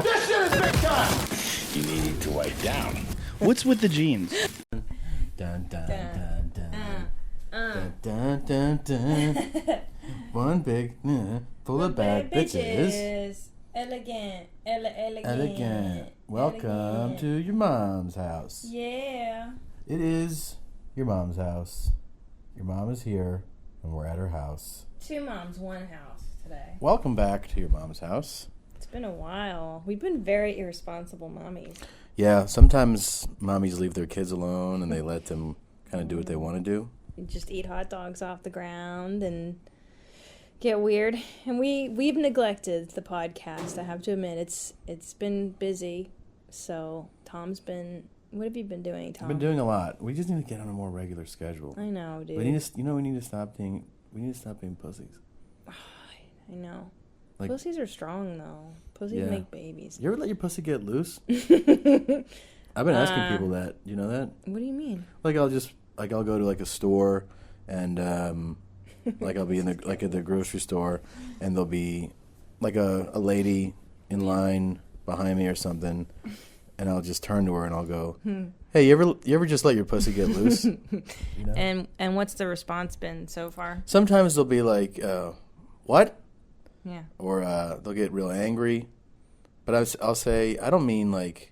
This shit is big time! You need to wipe down. What's with the jeans? Dun, dun, dun, dun. Dun, dun, dun, dun. One big full of bad bitches. Elegant. Elegant. Welcome to your mom's house. Yeah. It is your mom's house. Your mom is here, and we're at her house. Two moms, one house today. Welcome back to your mom's house. It's been a while. We've been very irresponsible mommies. Yeah, sometimes mommies leave their kids alone, and they let them kind of do what they want to do. Just eat hot dogs off the ground and get weird. And we've neglected the podcast. I have to admit, it's been busy. So Tom's been. What have you been doing, Tom? I've been doing a lot. We just need to get on a more regular schedule. I know, dude. We need to stop being pussies. I know. Like, pussies are strong though. Pussies make babies. You ever let your pussy get loose? I've been asking people that. You know that? What do you mean? Like I'll go to like a store and like I'll be in at the grocery store and there'll be like a lady in line behind me or something, and I'll just turn to her and I'll go, "Hey, you ever just let your pussy get loose?" You know? And what's the response been so far? Sometimes they'll be like, "What?" Yeah. Or they'll get real angry, but I'll say, I don't mean like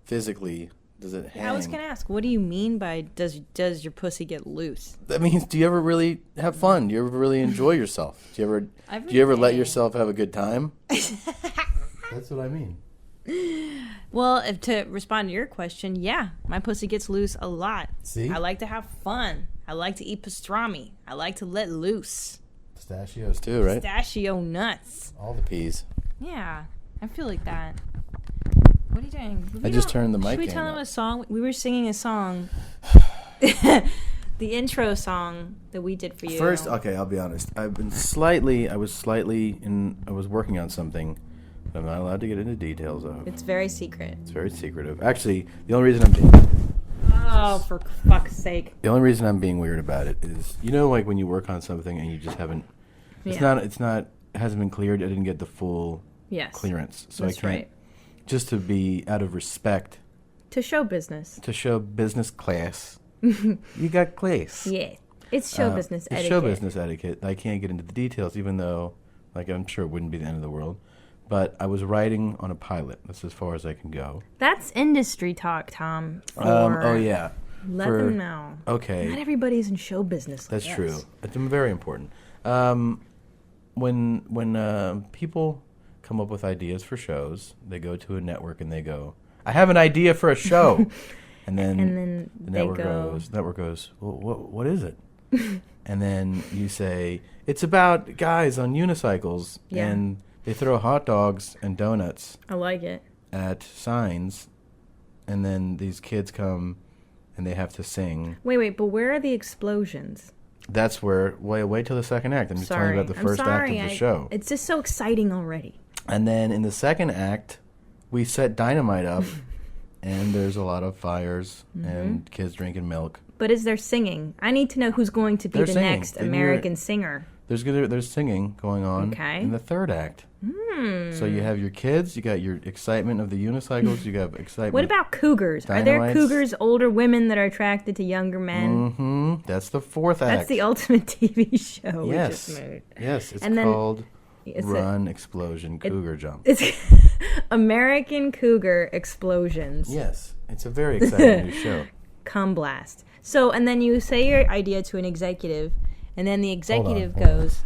physically. Does it hang? I was gonna ask, what do you mean by does your pussy get loose? That means, do you ever really have fun? Do you ever really enjoy yourself? Do you ever let yourself have a good time? That's what I mean. Well, to respond to your question, yeah, my pussy gets loose a lot. See? I like to have fun. I like to eat pastrami. I like to let loose. Pistachios too, right? Pistachio nuts. All the peas. Yeah, I feel like that. What are you doing? I just turned the mic. Should we tell them a song? We were singing a song. The intro song that we did for you. First, okay, I'll be honest. I was working on something that I'm not allowed to get into details of. It's very secret. It's very secretive. Actually, the only reason I'm being... Oh, for fuck's sake. The only reason I'm being weird about it is, you know, like when you work on something and you just haven't... It hasn't been cleared. I didn't get the full clearance. So that's I can't... Right. Just to be out of respect. To show business. To show business class. You got class. Yeah. It's show business etiquette. It's show business etiquette. I can't get into the details, even though, like, I'm sure it wouldn't be the end of the world. But I was writing on a pilot. That's as far as I can go. That's industry talk, Tom. Oh, yeah. Let them know. Okay. Not everybody's in show business. That's true. It's very important. When people come up with ideas for shows, they go to a network and they go, "I have an idea for a show," and then the network goes, "Well, what is it?" And then you say, "It's about guys on unicycles and they throw hot dogs and donuts." I like it. At signs, and then these kids come and they have to sing. Wait, but where are the explosions? That's where. Wait till the second act. I'm just telling you about the first act of the show. It's just so exciting already. And then in the second act, we set dynamite up, and there's a lot of fires and kids drinking milk. But is there singing? I need to know who's going to be the next American singer. There's singing going on in the third act. So you have your kids, you got your excitement of the unicycles, you got excitement. What about cougars? Dynamites. Are there cougars, older women that are attracted to younger men? Mm-hmm. That's the fourth act. That's the ultimate TV show we just made. Yes, it's called Run, Explosion, Cougar Jump. It's American Cougar Explosions. Yes, it's a very exciting new show. Cum blast. So, and then you say your idea to an executive, and then the executive goes,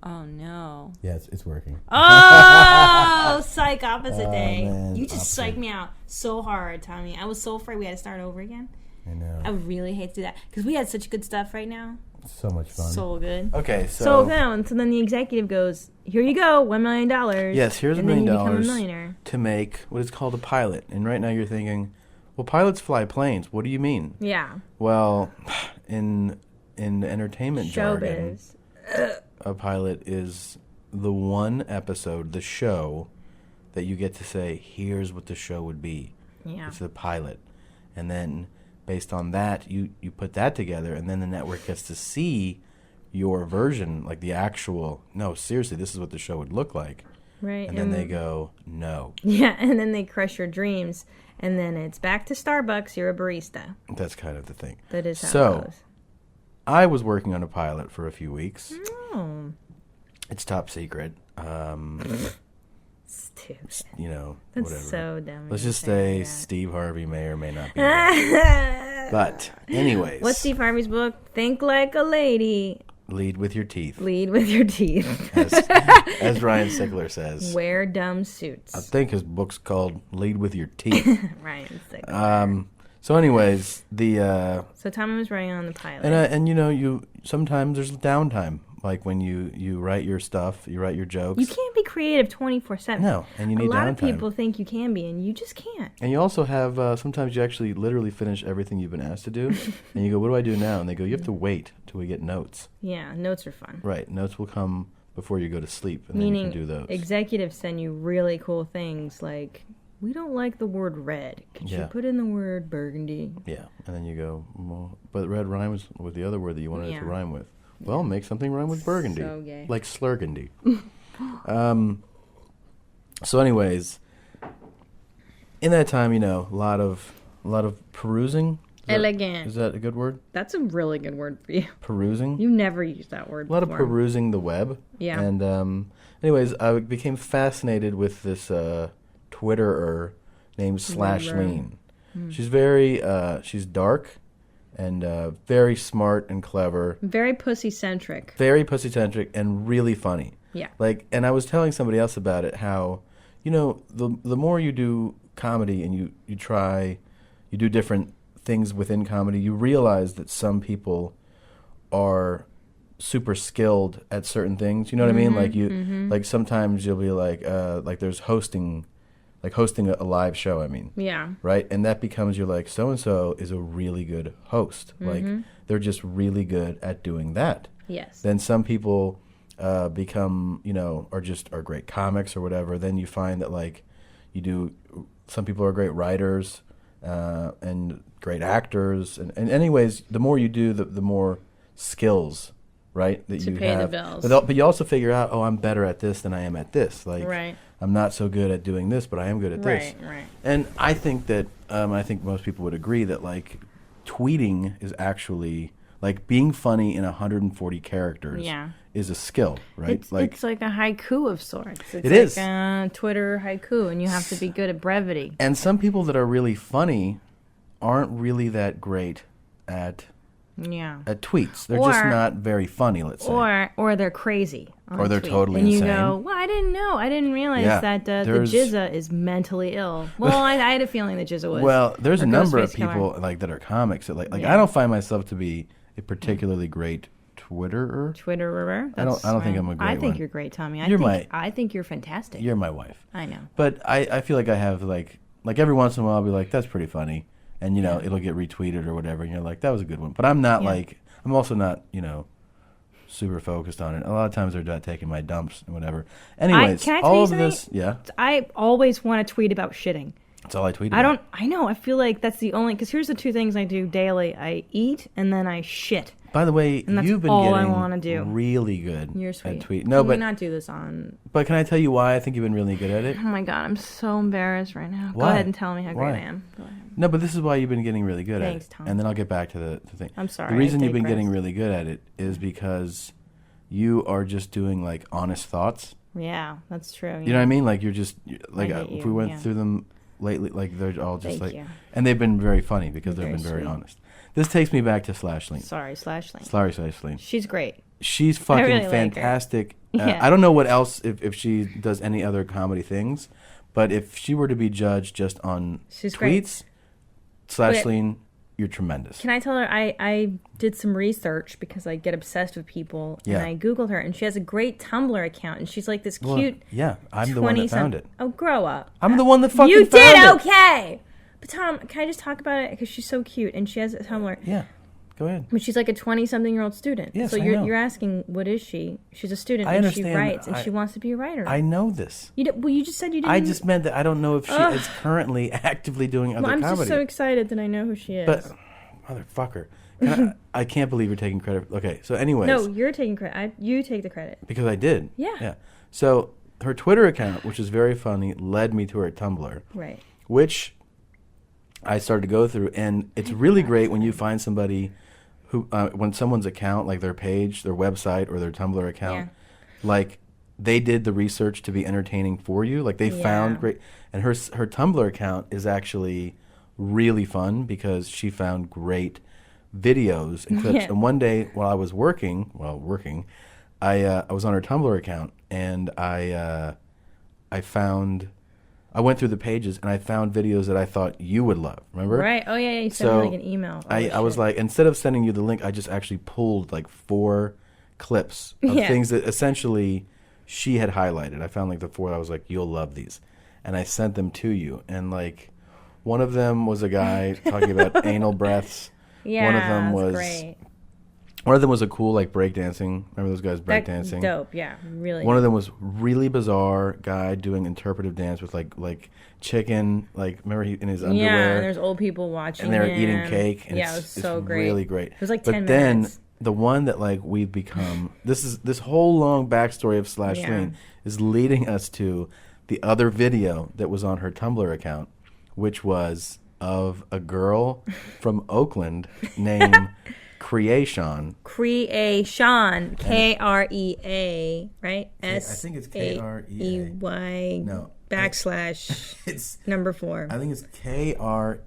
"Oh no." Yeah, it's working. Oh, psych, opposite day. Man, you just psyched me out so hard, Tommy. I was so afraid we had to start over again. I know. I would really hate to do that, because we had such good stuff right now. So much fun. So good. Okay, so then the executive goes, "Here you go, $1 million." Yes, here's $1 million and then you become a millionaire. To make what is called a pilot. And right now you're thinking, well, pilots fly planes. What do you mean? Yeah. Well, in entertainment jargon, Showbiz. A pilot is the one episode, the show, that you get to say, here's what the show would be. Yeah. It's the pilot. And then based on that, you put that together, and then the network gets to see your version, like the actual, no, seriously, this is what the show would look like. Right. And then they go, no. Yeah, and then they crush your dreams. And then it's back to Starbucks. You're a barista. That's kind of the thing. That is how it So, goes. I was working on a pilot for a few weeks. Oh. It's top secret. Stupid. You know, That's whatever. so dumb. Let's you just say say that. Steve Harvey may or may not be there. But, anyways. What's Steve Harvey's book? Think Like a Lady. Lead with your teeth, Lead with your teeth. as Ryan Sickler says. Wear dumb suits. I think his book's called Lead with Your Teeth. Ryan Sickler. So, anyways, the So Tommy was writing on the pilot. and you know, you sometimes there's downtime, like when you write your stuff, you write your jokes. You can't be creative 24/7. No, and you need A lot downtime. of people think you can be, and you just can't. And you also have sometimes you actually literally finish everything you've been asked to do, and you go, "What do I do now?" And they go, "You have to wait till we get notes." Yeah, notes are fun. Right, notes will come before you go to sleep, and then you Meaning, can do those. executives send you really cool things like, we don't like the word red. Could you Yeah. put in the word burgundy? Yeah, and then you go, well, but red rhymes with the other word that you wanted it Yeah. to rhyme with. Well, make something rhyme with burgundy, So gay. like slurgundy. So, anyways, in that time, you know, a lot of perusing. Elegant. Is that a good word? That's a really good word for you. Perusing. You never used that word A lot of before. perusing the web. Yeah. And anyways, I became fascinated with this Twitterer named Slashleen. She's very she's dark and very smart and clever, Very pussy-centric. very pussy-centric and really funny. Yeah. Like, and I was telling somebody else about it, how, you know, the more you do comedy and you do different things within comedy, you realize that some people are super skilled at certain things. You know what I mean? Like like sometimes you'll be like there's hosting a live show. I mean, Yeah. right? And that becomes you're like, so and so is a really good host. Like they're just really good at doing that. Yes. Then some people become, you know, are great comics or whatever. Then you find that like some people are great writers and great actors. And anyways, the more you do, the more skills, right, that To you pay the have. bills. But you also figure out, oh, I'm better at this than I am at this. Like, Right. I'm not so good at doing this, but I am good at this. Right. And I think that I think most people would agree that like tweeting is actually like being funny in 140 characters Yeah. is a skill, right? It's like a haiku of sorts. It's It like is. a Twitter haiku, and you have to be good at brevity. And some people that are really funny aren't really that great at Yeah. tweets. They're just Or- not very funny, let's say. Or they're crazy. on Or they're tweet. totally and you insane. go, well, I didn't know. I didn't realize Yeah, that the there's- Jizza is mentally ill. Well, I had a feeling that Jizza was. Well, there's or a number of Ghostface Killer. people like that are comics that like Yeah. I don't find myself to be a particularly great Twitterer. Twitterer. I don't think I'm a great I think one. you're great, Tommy. You're I think you're fantastic. You're my wife. I know. But I feel like I have like every once in a while I'll be like, that's pretty funny. And you know, it'll get retweeted or whatever, and you're like, that was a good one. But I'm not I'm also not, you know, super focused on it. A lot of times they're not taking my dumps and whatever. Anyways, can I tell all you of something? this I always want to tweet about shitting. that's all I tweet I about. I know. I feel like that's the only, because here's the two things I do daily. I eat and then I shit. By the way, And that's you've been all I getting wanna do. really good You're sweet. at tweet. No, Can we but not do this on? but can I tell you why I think you've been really good at it? Oh my god, I'm so embarrassed right now. Go Why? ahead and tell me how Why? great I am. Go ahead. No, but this is why you've been getting really good Thanks, at it. Tom. And then I'll get back to the thing. I'm sorry, The reason I you've been getting digressed. really good at it is because you are just doing like honest thoughts. Yeah, that's true. You know what I mean? Like like I get if you, we went yeah. through them lately, like they're all just Thank like, you. and they've been very funny because You're they've been very very sweet. honest. This takes me back to Slashleen. Sorry, Slashleen. Slashleen. She's great. She's fucking really like her. fantastic. Yeah. I don't know what else if she does any other comedy things, but if she were to be judged just on She's great. tweets, Slashleen, you're tremendous. Can I tell her I did some research because I get obsessed with people, Yeah. and I Googled her, and she has a great Tumblr account, and she's like this Well, cute. yeah, I'm the one that 20-some found it. Oh, grow up. I'm the one that fucking You found did it. okay. But Tom, can I just talk about it because she's so cute, and she has a Tumblr. Yeah, go ahead. But she's like a 20-something-year-old student. Yes, so I you're know. you're asking, what is she? She's a student, I and understand. she writes, and she wants to be a writer. I know this. Well, you just said you didn't. I just meant that I don't know if she is currently actively doing other Well, I'm comedy. just so excited that I know who she is. But motherfucker, I can't believe you're taking credit. Okay, so anyways, no, you're taking credit. You take the credit. because I did. Yeah. Yeah. So her Twitter account, which is very funny, led me to her Tumblr. Right. Which I started to go through, and it's really great when you find somebody who, when someone's account, like their page, their website, or their Tumblr account, like they did the research to be entertaining for you. Like they found great, and her Tumblr account is actually really fun because she found great videos and clips. And one day while I was working, I was on her Tumblr account, and I went through the pages and I found videos that I thought you would love. Remember? Right. Oh yeah, you sent me like an email. I was like, instead of sending you the link, I just actually pulled like 4 clips of things that essentially she had highlighted. I found like the 4 that I was like, you'll love these, and I sent them to you. And like, one of them was a guy talking about anal breaths. Yeah, one of them was great. One of them was a cool like breakdancing. Remember those guys breakdancing? Dope, yeah, really. One of them was really bizarre guy doing interpretive dance with like chicken. Like remember he in his underwear. Yeah, and there's old people watching. And they're him. eating cake. And yeah, it was so great. Really great. It was like 10 But then minutes. the one that like we've become. This whole long backstory of Slashleen is leading us to the other video that was on her Tumblr account, which was of a girl from Oakland named Creation. Creation. K-R-E-A, right? I think it's K-R-E-A. No. / It's number 4. I think it's Kreasawn.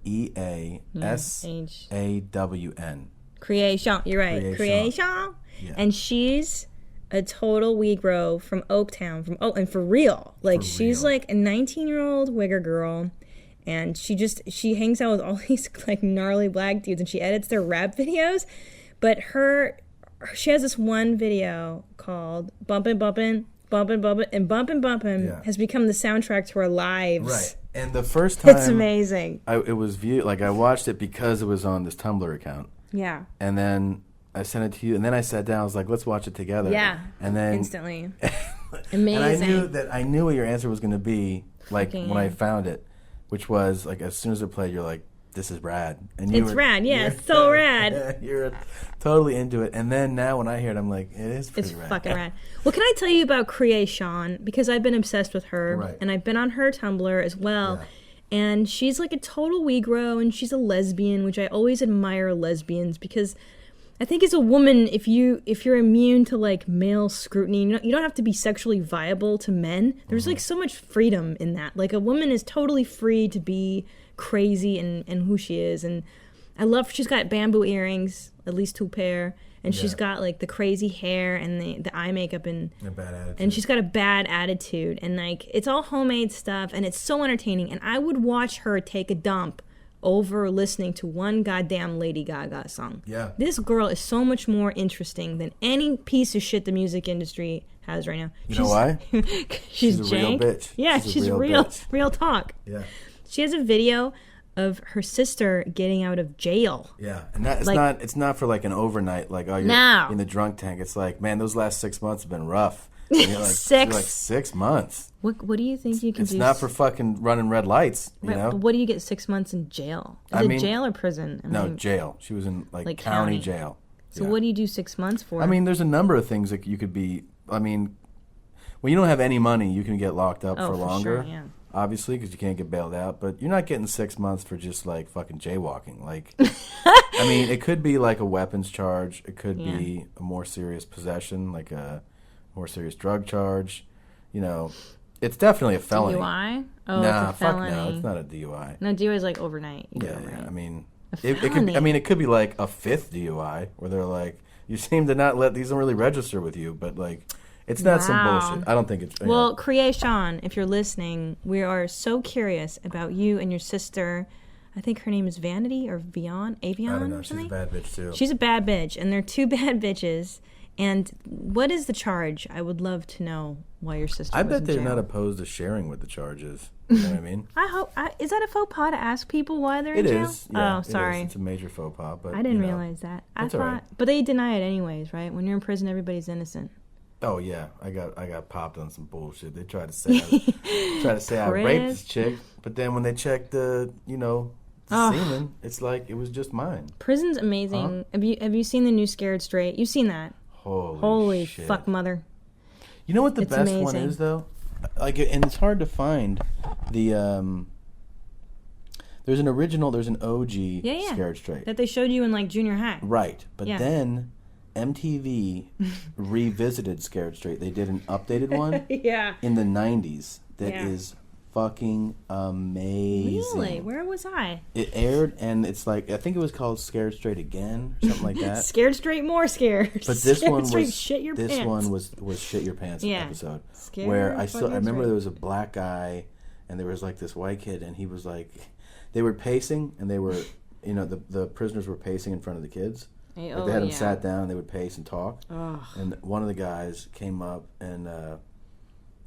Creation. You're right. Creation. Yeah. And she's a total Wigro from Oaktown. And for real. Like, she's like a 19-year-old Wigger girl. And she hangs out with all these like gnarly black dudes, and she edits their rap videos. But she has this one video called Bumpin' Bumpin', Bumpin' Bumpin', and Bumpin' Bumpin' has become the soundtrack to our lives. Right. And the first time it's amazing. It was viewed, like I watched it because it was on this Tumblr account. Yeah. And then I sent it to you, and then I sat down. I was like, "Let's watch it together." Yeah. And then instantly. Amazing. And I knew what your answer was going to be. Like when I found it. Which was like as soon as it played, you're like, "This is rad," and it's rad, yeah, it's so rad. You're totally into it, and then now when I hear it, I'm like, "It is pretty rad." It's fucking rad. Well, can I tell you about Creation? Because I've been obsessed with her, and I've been on her Tumblr as well. Yeah. And she's like a total Wigro, and she's a lesbian, which I always admire lesbians because I think as a woman, if you're immune to like male scrutiny, you don't have to be sexually viable to men. There's like so much freedom in that. Like a woman is totally free to be crazy and who she is. And I love she's got bamboo earrings, at least 2 pair, and she's got like the crazy hair and the eye makeup and a bad attitude. And she's got a bad attitude, and like it's all homemade stuff, and it's so entertaining. And I would watch her take a dump over listening to one goddamn Lady Gaga song. Yeah. This girl is so much more interesting than any piece of shit the music industry has right now. You know why? she's a jank. Real bitch. Yeah, she's real talk. Yeah. She has a video of her sister getting out of jail. Yeah. And that it's not for like an overnight like you're in the drunk tank. It's like, man, those last 6 months have been rough. You're like, 6 months. What do you think you can do? It's not for fucking running red lights, you know? But what do you get 6 months in jail? Is it jail or prison? Jail. She was in like county jail. So what do you do 6 months for? I mean, there's a number of things that you could be. I mean, when you don't have any money, you can get locked up for longer. Sure, yeah. Obviously, because you can't get bailed out. But you're not getting 6 months for just like fucking jaywalking. Like, I mean, it could be like a weapons charge. It could be a more serious possession, like a more serious drug charge. You know, it's definitely a felony. DUI? Oh, nah, it's a felony. Fuck no, it's not a DUI. No, DUI is like overnight. Yeah. I mean, it could. It could be like a 5th DUI where they're like, you seem to not let these don't really register with you, but like. It's not some bullshit. I don't think it's... Well, Creation, if you're listening, we are so curious about you and your sister. I think her name is Vanity or Avion. I don't know. She's a bad bitch, too. She's a bad bitch, and they're 2 bad bitches. And what is the charge? I would love to know why your sister was in jail. I bet they're not opposed to sharing what the charge is. You know what I mean? I hope... is that a faux pas to ask people why they're in jail? It is. Yeah, oh, sorry. It's a major faux pas. But I didn't realize that. I thought... Right. But they deny it anyways, right? When you're in prison, everybody's innocent. Oh yeah, I got popped on some bullshit. They tried to say I raped this chick, but then when they checked the semen, it's like it was just mine. Prison's amazing. Have you seen the new Scared Straight? You've seen that? Holy shit. Fuck mother. You know what the best one is though? like, and it's hard to find the there's an OG Scared Straight that they showed you in like junior high. Right, but then MTV revisited Scared Straight. They did an updated one in the 90s that is fucking amazing. Really? Where was I? It aired, and it's like, I think it was called Scared Straight Again or something like that. Scared Straight, more scared. But this Scared one Straight, was shit your this pants. one was Shit Your Pants episode. Scared where I remember straight. there was a black guy, and there was like this white kid, and he was like, they were pacing, and they were, the prisoners were pacing in front of the kids. They had them sat down, and they would pace and talk. And one of the guys came up, and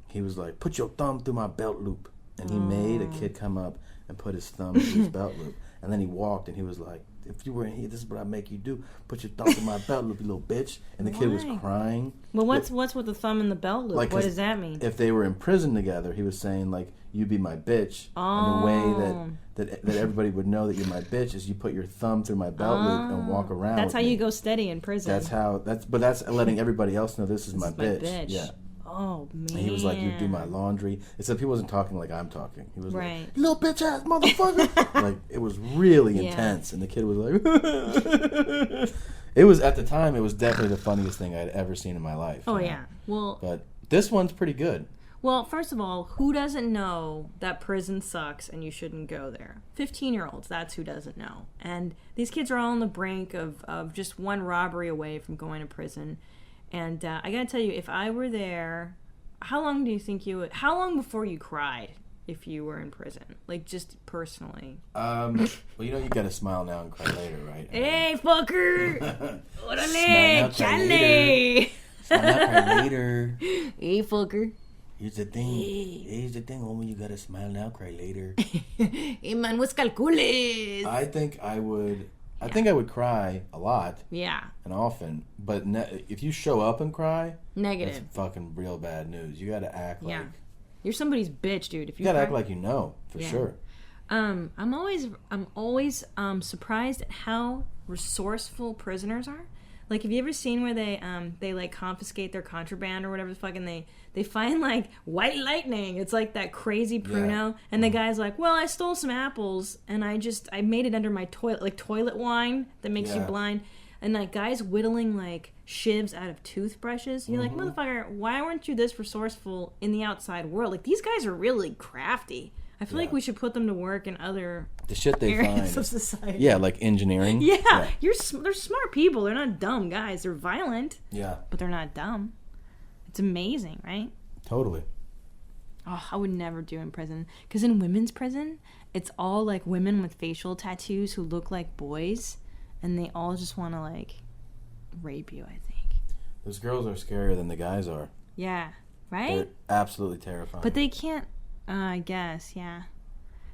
he was like, "Put your thumb through my belt loop." And he made a kid come up and put his thumb through his belt loop. And then he walked, and he was like, "If you were in here, this is what I'd make you do. Put your thumb through my belt loop, you little bitch." And the kid was crying. Well, what's with the thumb in the belt loop? Like, what does that mean? If they were in prison together, he was saying, like, "You be my bitch." And the way that everybody would know that you're my bitch is you put your thumb through my belt loop and walk around. That's how me. you go steady in prison. That's letting everybody else know this is my bitch. Yeah. Oh, man. And he was like, "You do my laundry." Except he wasn't talking like I'm talking. He was like, "You little bitch ass motherfucker." Like, it was really intense. And the kid was like, it was, at the time, it was definitely the funniest thing I'd ever seen in my life. Oh, yeah. Well, but this one's pretty good. Well, first of all, who doesn't know that prison sucks and you shouldn't go there? 15-year-olds, that's who doesn't know. And these kids are all on the brink of just one robbery away from going to prison. And I gotta tell you, if I were there, how long do you think how long before you cried if you were in prison? Like, just personally. Well, you gotta smile now and cry later, right? Hey, fucker! Orale, chale! Smile now, cry later. Hey, fucker. Here's the thing, homie, you gotta smile now, cry later. Hey, man, what's calcules? I think I would cry a lot. Yeah. And often. But if you show up and cry, negative. That's fucking real bad news. You gotta act like... You're somebody's bitch, dude. If you gotta act like for sure. I'm always surprised at how resourceful prisoners are. Like, have you ever seen where they like confiscate their contraband or whatever the fuck, and they find like white lightning? It's like that crazy Pruno, and the guy's like, "Well, I stole some apples, and I made it under my toilet, like toilet wine that makes you blind." And like guys whittling like shivs out of toothbrushes. You're like, motherfucker, why weren't you this resourceful in the outside world? Like, these guys are really crafty. I feel like we should put them to work in other the shit they areas find of society. Yeah, like engineering. Yeah. They're smart people. They're not dumb guys. They're violent. Yeah. But they're not dumb. It's amazing, right? Totally. Oh, I would never do in prison. Because in women's prison, it's all like women with facial tattoos who look like boys. And they all just want to like rape you, I think. Those girls are scarier than the guys are. Yeah. Right? They're absolutely terrifying. But they can't... I guess, yeah.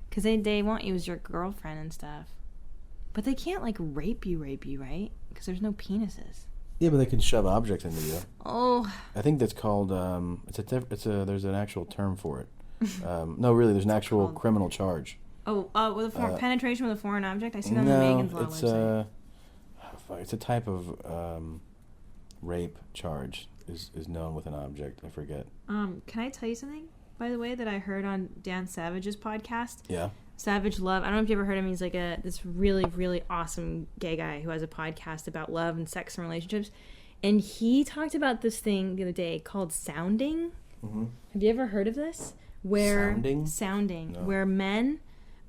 Because they want you as your girlfriend and stuff. But they can't, like, rape you, right? Because there's no penises. Yeah, but they can shove objects into you. Oh. I think that's called, there's an actual term for it. No, really, there's an actual criminal charge. Oh, with penetration with a foreign object? I see that on the Megan's Law website. It's a type of rape charge is known with an object. I forget. Can I tell you something? By the way, that I heard on Dan Savage's podcast. Yeah. Savage Love. I don't know if you ever heard him. He's like this really, really awesome gay guy who has a podcast about love and sex and relationships. And he talked about this thing the other day called sounding. Mm-hmm. Have you ever heard of this? Sounding. No. Where men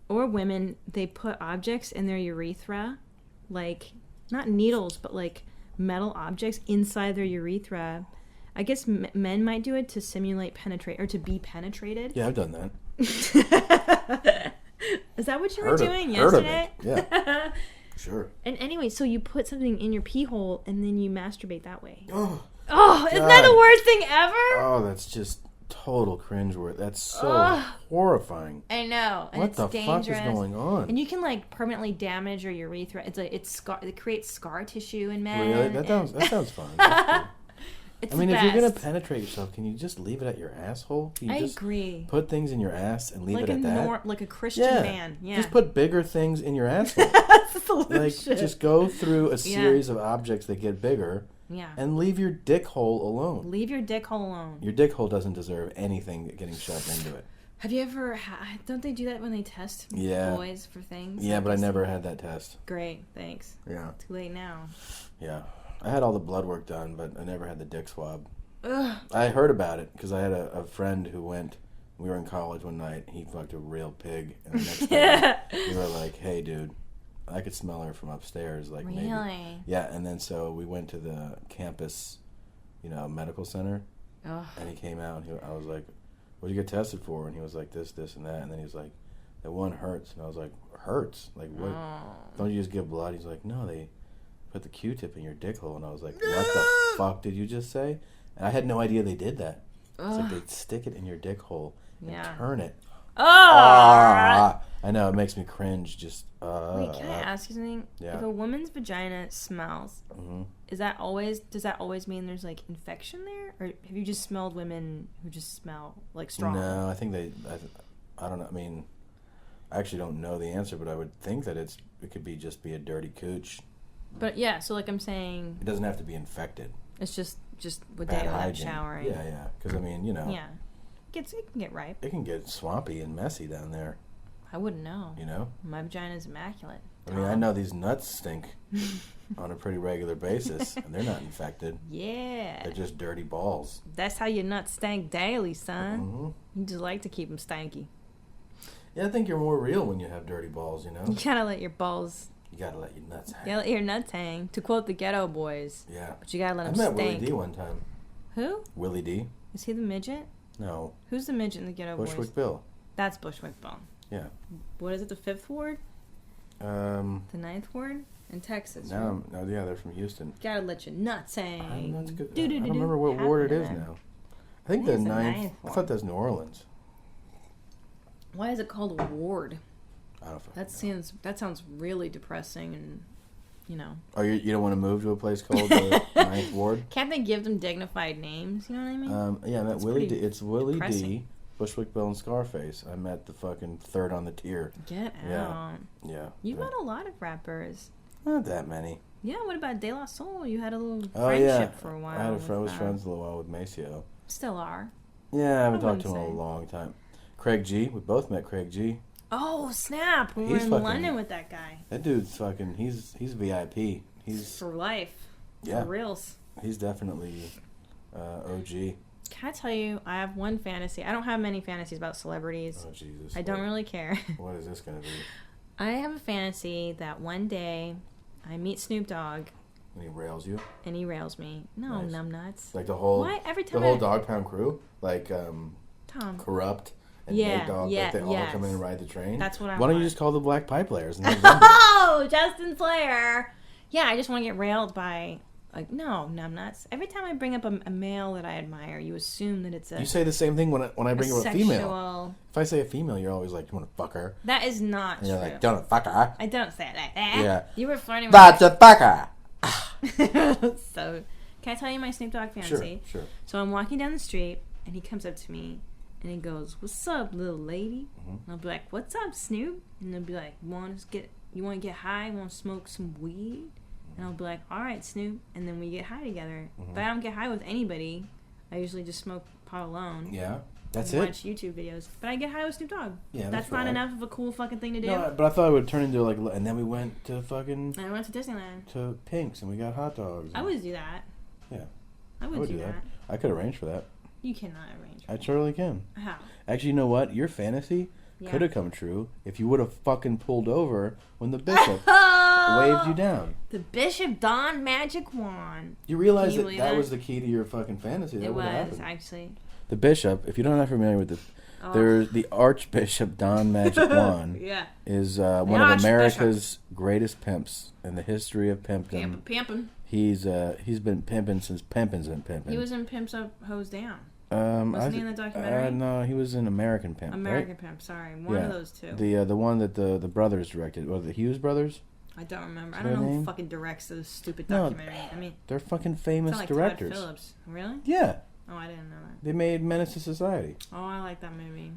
or women, they put objects in their urethra, like not needles, but like metal objects inside their urethra. I guess men might do it to simulate to be penetrated. Yeah, I've done that. Is that what you were doing yesterday? Yeah, sure. And anyway, so you put something in your pee hole and then you masturbate that way. Oh, isn't that the worst thing ever? Oh, that's just total cringe word. That's so horrifying. I know. And what the dangerous. Fuck is going on? And you can like permanently damage your urethra. It creates scar tissue in men. Really? That sounds fun. It's if you're gonna penetrate yourself, can you just leave it at your asshole? Can you just agree. Put things in your ass and leave it at that. Like a Christian man. Yeah. Just put bigger things in your asshole. That's the shit. Just go through a series of objects that get bigger. Yeah. And leave your dick hole alone. Leave your dick hole alone. Your dick hole doesn't deserve anything getting shoved into it. Have you ever... don't they do that when they test boys for things? Yeah, but I never had that test. Great, thanks. Yeah. Too late now. Yeah. I had all the blood work done, but I never had the dick swab. Ugh. I heard about it because I had a friend who went... We were in college one night. He fucked a real pig. And the next day, we were like, hey, dude, I could smell her from upstairs. Like, really? Maybe. Yeah, and then so we went to the campus, medical center. Ugh. And he came out, and I was like, what'd you get tested for? And he was like, this, and that. And then he was like, that one hurts. And I was like, hurts? Like, what? Oh. Don't you just give blood? He's like, no, they put the Q-tip in your dick hole. And I was like, what the fuck did you just say? And I had no idea they did that. It's like they stick it in your dick hole and turn it. I know, it makes me cringe. Just Wait, can I ask you something? Yeah. If a woman's vagina smells, does that always mean there's like infection there, or have you just smelled women who just smell like strong? No, I think I don't know. I mean, I actually don't know the answer, but I would think that it could be a dirty cooch. But yeah, so like I'm saying, it doesn't have to be infected. It's just with bad daylight hygiene. showering. Yeah, because I mean, Yeah, it can get ripe. It can get swampy and messy down there. I wouldn't know. My vagina's immaculate. I mean, I know these nuts stink on a pretty regular basis, and they're not infected. Yeah. They're just dirty balls. That's how your nuts stank daily, son. Mm-hmm. You just like to keep them stanky. Yeah, I think you're more real when you have dirty balls, You gotta let your balls... You gotta let your nuts hang. You gotta let your nuts hang, to quote the Ghetto Boys. Yeah. But you gotta let them stink. stink. I met Willie D one time. Who? Willie D. Is he the midget? No. Who's the midget in the Ghetto Boys? Bushwick Bill. That's Bushwick Bill. Yeah. What is it, the 5th Ward? The 9th Ward? In Texas, No, yeah, they're from Houston. Gotta let your nuts hang. That's good. I don't remember what ward it is now. I think the 9th. I thought that's New Orleans. Why is it called a ward? I don't know. That sounds really depressing and, Oh, you don't want to move to a place called the 9th Ward? Can't they give them dignified names? You know what I mean? Yeah, I met Willie D. It's Willie D, Bushwick Bill, and Scarface. I met the fucking third on the tier. Get out. Yeah. You've met a lot of rappers. Not that many. Yeah, what about De La Soul? You had a little friendship for a while. I was friends a little while with Maceo. Still are. Yeah, I haven't talked to him in a long time. Craig G. We both met Craig G. Oh, snap. We were in London with that guy. That dude's fucking, he's VIP. He's for life. Yeah. For reals. He's definitely OG. Can I tell you, I have one fantasy. I don't have many fantasies about celebrities. Oh, Jesus. I don't really care. What is this going to be? I have a fantasy that one day I meet Snoop Dogg. And he rails you? And he rails me. No, nice. Numbnuts. Like the whole... Why? Every time the whole Dog Pound crew? Like, Tom. Corrupt and Nate Dogg, like they all come in and ride the train? That's what I want. Why don't you just call the Black Pipe Players? Oh, Justin Flair. Yeah, I just want to get railed by... Like, no, numbnuts. Every time I bring up a male that I admire, you assume that it's a... You say the same thing when I bring up a female. If I say a female, you're always like, you want to fuck her? That is not and true. You're like, don't fuck her. I don't say it like that. Yeah. You were flirting with... That's a fucker! So, can I tell you my Snoop Dogg fantasy? Sure. So I'm walking down the street, and he comes up to me, and he goes, "What's up, little lady?" And I'll be like, "What's up, Snoop?" And they'll be like, "You want to get high? Want to smoke some weed?" And I'll be like, "All right, Snoop." And then we get high together. But I don't get high with anybody. I usually just smoke pot alone. Yeah. That's and it. Watch YouTube videos, but I get high with Snoop Dogg. Yeah, that's not enough of a cool fucking thing to do. No, but I thought it would turn into like, and then we went to fucking. And I went to Disneyland. To Pink's and we got hot dogs. I would do that. Yeah. I would do that. I could arrange for that. You cannot arrange. I totally can. How? Actually, you know what? Your fantasy could have come true if you would have fucking pulled over when the bishop waved you down. The bishop Don Magic Wand. You realize that was the key to your fucking fantasy. That it was happened. actually. The bishop, if you're not familiar with there's the Archbishop Don Magic Wand. Yeah. Is one of America's greatest pimps in the history of pimping. Pimpin'. He's been pimping since pimpin's been pimping. He was in Pimps Up, Hose Down. Wasn't he in the documentary? No, he was in American Pimp. American Pimp, sorry. One of those two. The one that the brothers directed. Or the Hughes brothers? I don't remember. I don't know who fucking directs those stupid documentaries. I mean, they're fucking famous like directors. Todd Phillips. Really? Yeah. Oh, I didn't know that. They made Menace to Society. Oh, I like that movie.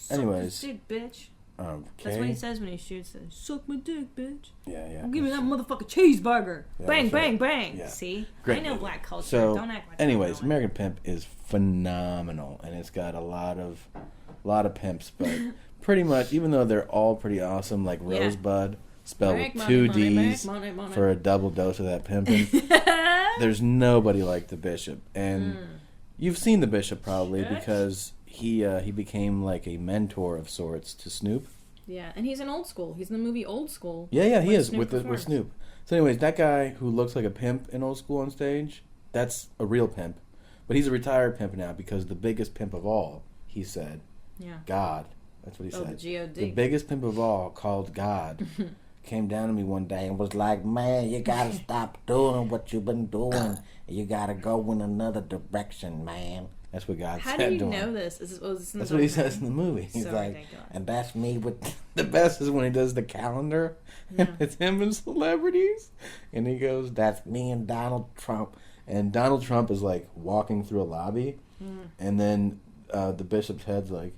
Anyways. Sick bitch. Okay. That's what he says when he shoots. Suck my dick, bitch. Yeah. Give me that motherfucking cheeseburger. Yeah, Bang, that's bang, right. bang. Yeah. See? Great I know movie. black culture. So, Don't act like anyways, I don't know American Pimp is phenomenal, and it's got a lot of pimps, but pretty much, even though they're all pretty awesome, like Yeah. Rosebud, spelled Make with money, two money, D's make money. for a double dose of that pimping. There's nobody like the Bishop, and you've seen the Bishop probably Shit. because he became like a mentor of sorts to Snoop. Yeah, and he's in Old School. He's in the movie Old School. Yeah, he when is Snoop with performs. Snoop. So, anyways, that guy who looks like a pimp in Old School on stage, that's a real pimp, but he's a retired pimp now because the biggest pimp of all, he said, Yeah. God. That's what he Oh, said. the God. The biggest pimp of all, called God, came down to me one day and was like, "Man, you gotta stop doing what you've been doing. You gotta go in another direction, man." That's what God How said do you to know him. this? Is this in That's the what he documentary? says in the movie. He's So like, ridiculous. and that's me with the best is when he does the calendar. Yeah. It's him and celebrities. And he goes, "That's me and Donald Trump." And Donald Trump is like walking through a lobby, and then the Bishop's head's like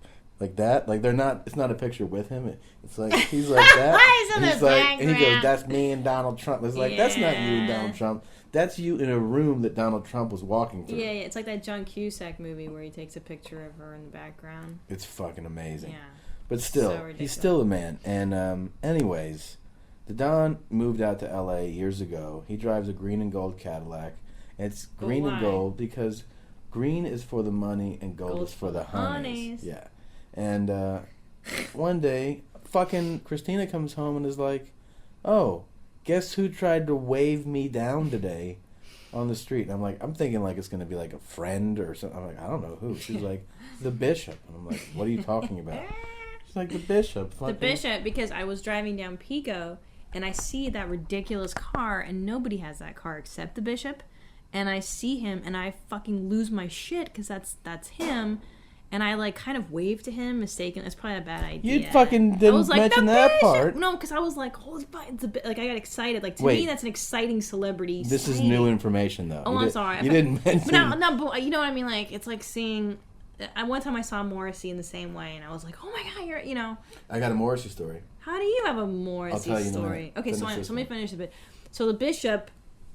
that. Like they're not. It's not a picture with him. It's like he's like that. He's in and the and he goes, background. "That's me and Donald Trump." It's like that's not you and Yeah. Donald Trump. That's you in a room that Donald Trump was walking through. Yeah, it's like that John Cusack movie where he takes a picture of her in the background. It's fucking amazing. Yeah. But still, So ridiculous. he's still a man. And anyways, the Don moved out to L.A. years ago. He drives a green and gold Cadillac. It's green and why? gold because green is for the money and gold is for the honeys. honeys. Yeah. And one day, fucking Christina comes home and is like, "Oh, guess who tried to wave me down today on the street?" And I'm thinking like it's going to be like a friend or something. I'm like, I don't know who. She's like, "The Bishop." And I'm like, "What are you talking about?" She's like, "The Bishop." The Fucking. Bishop, because I was driving down Pico and I see that ridiculous car and nobody has that car except the Bishop. And I see him and I fucking lose my shit because that's him. And I like kind of wave to him, mistaken. It's probably a bad idea. You fucking I didn't was like, mention "The that Bishop!" part. No, because I was like, holy fuck, it's like I got excited. Like to Wait. me, that's an exciting celebrity. This is sighting. new information, though. Oh, You I'm did- sorry. You didn't mention. But but you know what I mean? Like, it's like seeing. One time I saw Morrissey in the same way, and I was like, oh my god, you're, I got a Morrissey story. how do you have a Morrissey tell you in a story? minute. Okay, so Finish this let me one. finish a bit. So the Bishop,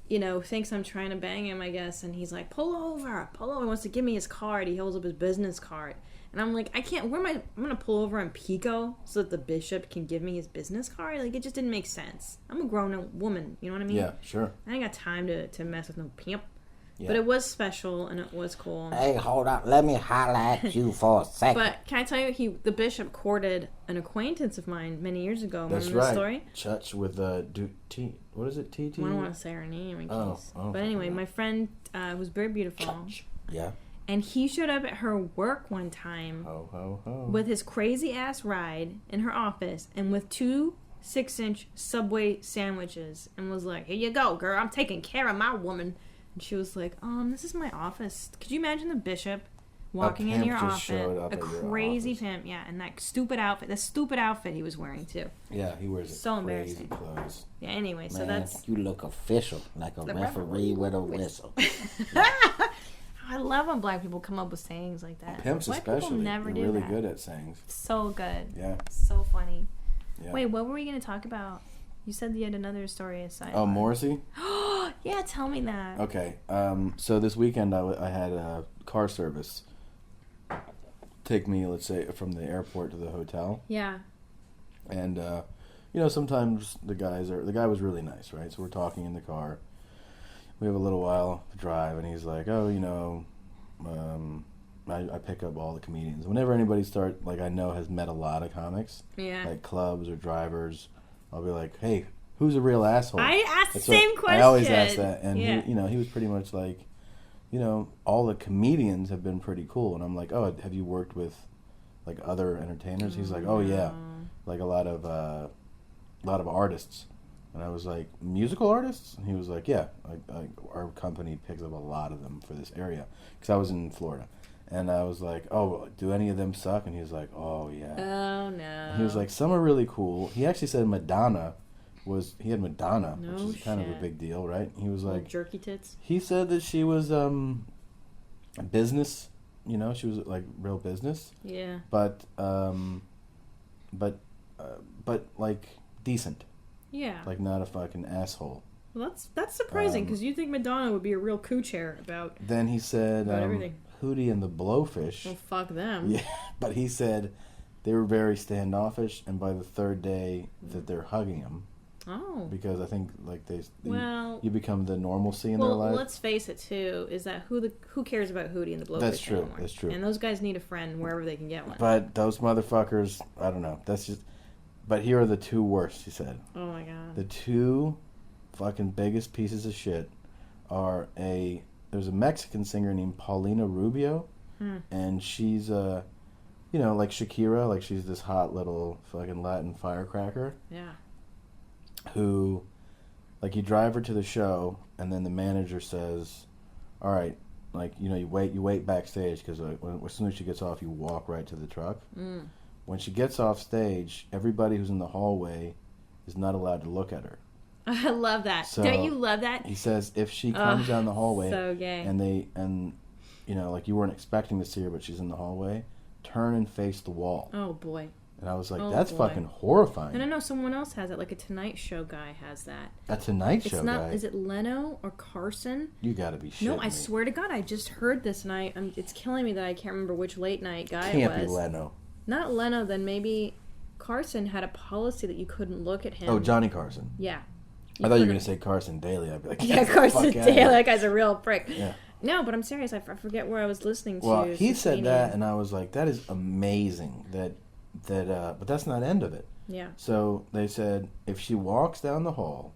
thinks I'm trying to bang him, I guess, and he's like, pull over. He wants to give me his card. He holds up his business card. And I'm like, I can't, I'm going to pull over on Pico so that the Bishop can give me his business card? Like, it just didn't make sense. I'm a grown woman, you know what I mean? Yeah, sure. I ain't got time to mess with no pimp. Yeah. But it was special and it was cool. Hey, hold on. Let me holler at you for a second. But can I tell you, the Bishop courted an acquaintance of mine many years ago. That's Remember right. the story? Church with T. What is it? T. I don't want to say her name in Oh, case. oh, But anyway, yeah. my friend was very beautiful. Yeah. And he showed up at her work one time Ho ho ho. with his crazy ass ride in her office and with 2 6-inch Subway sandwiches and was like, "Here you go, girl. I'm taking care of my woman." And she was like, "This is my office." Could you imagine the Bishop walking in pimp your just office? showed up A at your crazy office. pimp, yeah, and that stupid outfit he was wearing too. Yeah, he wears So crazy embarrassing. clothes. Yeah, anyway, so Man, that's you look official, like a The referee with a whistle. I love when black people come up with sayings like that. Pimps White especially. people never They're do really that. good at sayings. So good. Yeah. So funny. Yeah. Wait, what were we going to talk about? You said you had another story aside. Oh, Morrissey? Yeah, tell me that. Okay. So this weekend I had a car service take me, let's say, from the airport to the hotel. Yeah. And, sometimes the guy was really nice, right? So we're talking in the car. We have a little while to drive, and he's like, I pick up all the comedians. Whenever anybody I know has met a lot of comics, Yeah. like clubs or drivers, I'll be like, hey, who's a real asshole? I asked the That's what- same question. I always ask that. And, yeah. he was pretty much like, all the comedians have been pretty cool. And I'm like, oh, have you worked with, like, other entertainers? He's like, oh, yeah. Like, a lot of artists. And I was like, musical artists? And he was like, yeah. Our company picks up a lot of them for this area. Because I was in Florida. And I was like, oh, do any of them suck? And he was like, oh, yeah. Oh, no. He was like, some are really cool. He actually said he had Madonna, No which is kind of a shit. big deal, right? He was Little like, jerky tits. he said that she was business, she was like real business, Yeah. but but like decent, Yeah. like not a fucking asshole. Well, that's surprising because you think Madonna would be a real coo-chair about Then he said, everything. Hootie and the Blowfish. Well, fuck them. Yeah, but he said they were very standoffish, and by the third day that they're hugging him, Oh. because I think like Well, you become the normalcy in their well, life. let's face it too. Is that who cares about Hootie and the Blowfish That's true. anymore? That's true. And those guys need a friend wherever they can get one. But those motherfuckers, I don't know. That's just. But here are the two worst. He said Oh my god. the two fucking biggest pieces of shit are there's a Mexican singer named Paulina Rubio, and she's like Shakira, like she's this hot little fucking Latin firecracker. Yeah. Who, like, you drive her to the show, and then the manager says, all right, like, you wait backstage, because as soon as she gets off, you walk right to the truck. When she gets off stage, everybody who's in the hallway is not allowed to look at her. I love that. So, Don't you love that? He says if she comes down the hallway, so gay. and like you weren't expecting to see her, but she's in the hallway, turn and face the wall. Oh boy. And I was like, Oh, that's boy. fucking horrifying. And I know someone else has it, like a Tonight Show guy has that. A Tonight Show It's not. guy. Is it Leno or Carson? You gotta be shitting No, I me. swear to God, I just heard this, and it's killing me that I can't remember which late night guy Can't it be was. Leno. Not Leno, then maybe Carson had a policy that you couldn't look at him. Oh, Johnny Carson. Yeah. I thought you were going to say Carson Daly. I'd be like, Yeah, "Get the Carson fuck outta Daly. here." That guy's a real prick. Yeah. No, but I'm serious. I forget where I was listening to. Well, he said Succhini. that, and I was like, that is amazing. But that's not the end of it. Yeah. So they said, if she walks down the hall,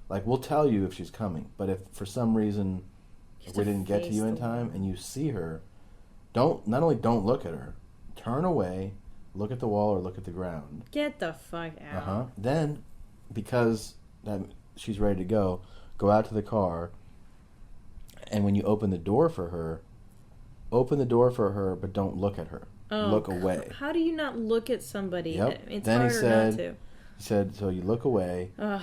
like, we'll tell you if she's coming. But if for some reason have we to didn't get to face you in the time wall. and you see her, not only don't look at her, turn away, look at the wall or look at the ground. Get the fuck out. Uh-huh. Then, because she's ready to go out to the car, and when you open the door for her, but don't look at her. Oh, look away. How do you not look at somebody? Yep. It's Then he harder said- not to. He said, so you look away. Ugh.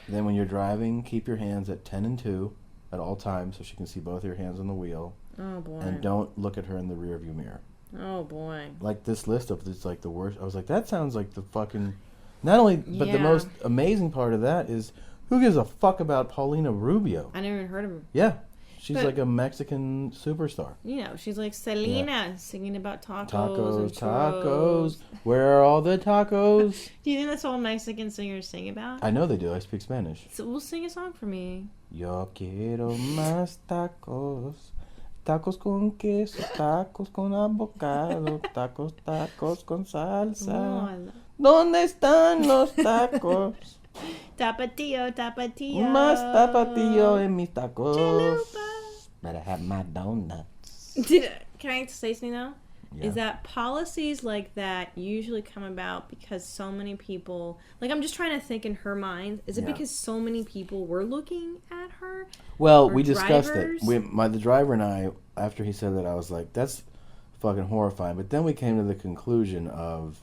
Then when you're driving, keep your hands at 10 and 2 at all times so she can see both your hands on the wheel. Oh boy. And don't look at her in the rearview mirror. Oh boy. Like this list of this, like the worst. I was like, that sounds like the fucking. Not only, but the Yeah. most amazing part of that is, who gives a fuck about Paulina Rubio? I never even heard of her. Yeah, she's But- like a Mexican superstar. You know, she's like Selena singing about tacos. Tacos, and tacos. churros. Where are all the tacos? Do you think that's all Mexican singers sing about? I know they do. I speak Spanish. So we'll sing a song for me. Yo quiero más tacos. Tacos con queso, tacos con avocado, tacos, tacos con salsa. Oh, ¿Dónde están los tacos? Tapatio, tapatio. Más tapatio en mis tacos. Chalupa. Better have my donuts. Can I say something though? Yeah. Is that policies like that usually come about because so many people, like, I'm just trying to think in her mind, is it Yeah. because so many people were looking at her? Well, Or we discussed drivers? it. The driver and I, after he said that, I was like, that's fucking horrifying. But then we came to the conclusion of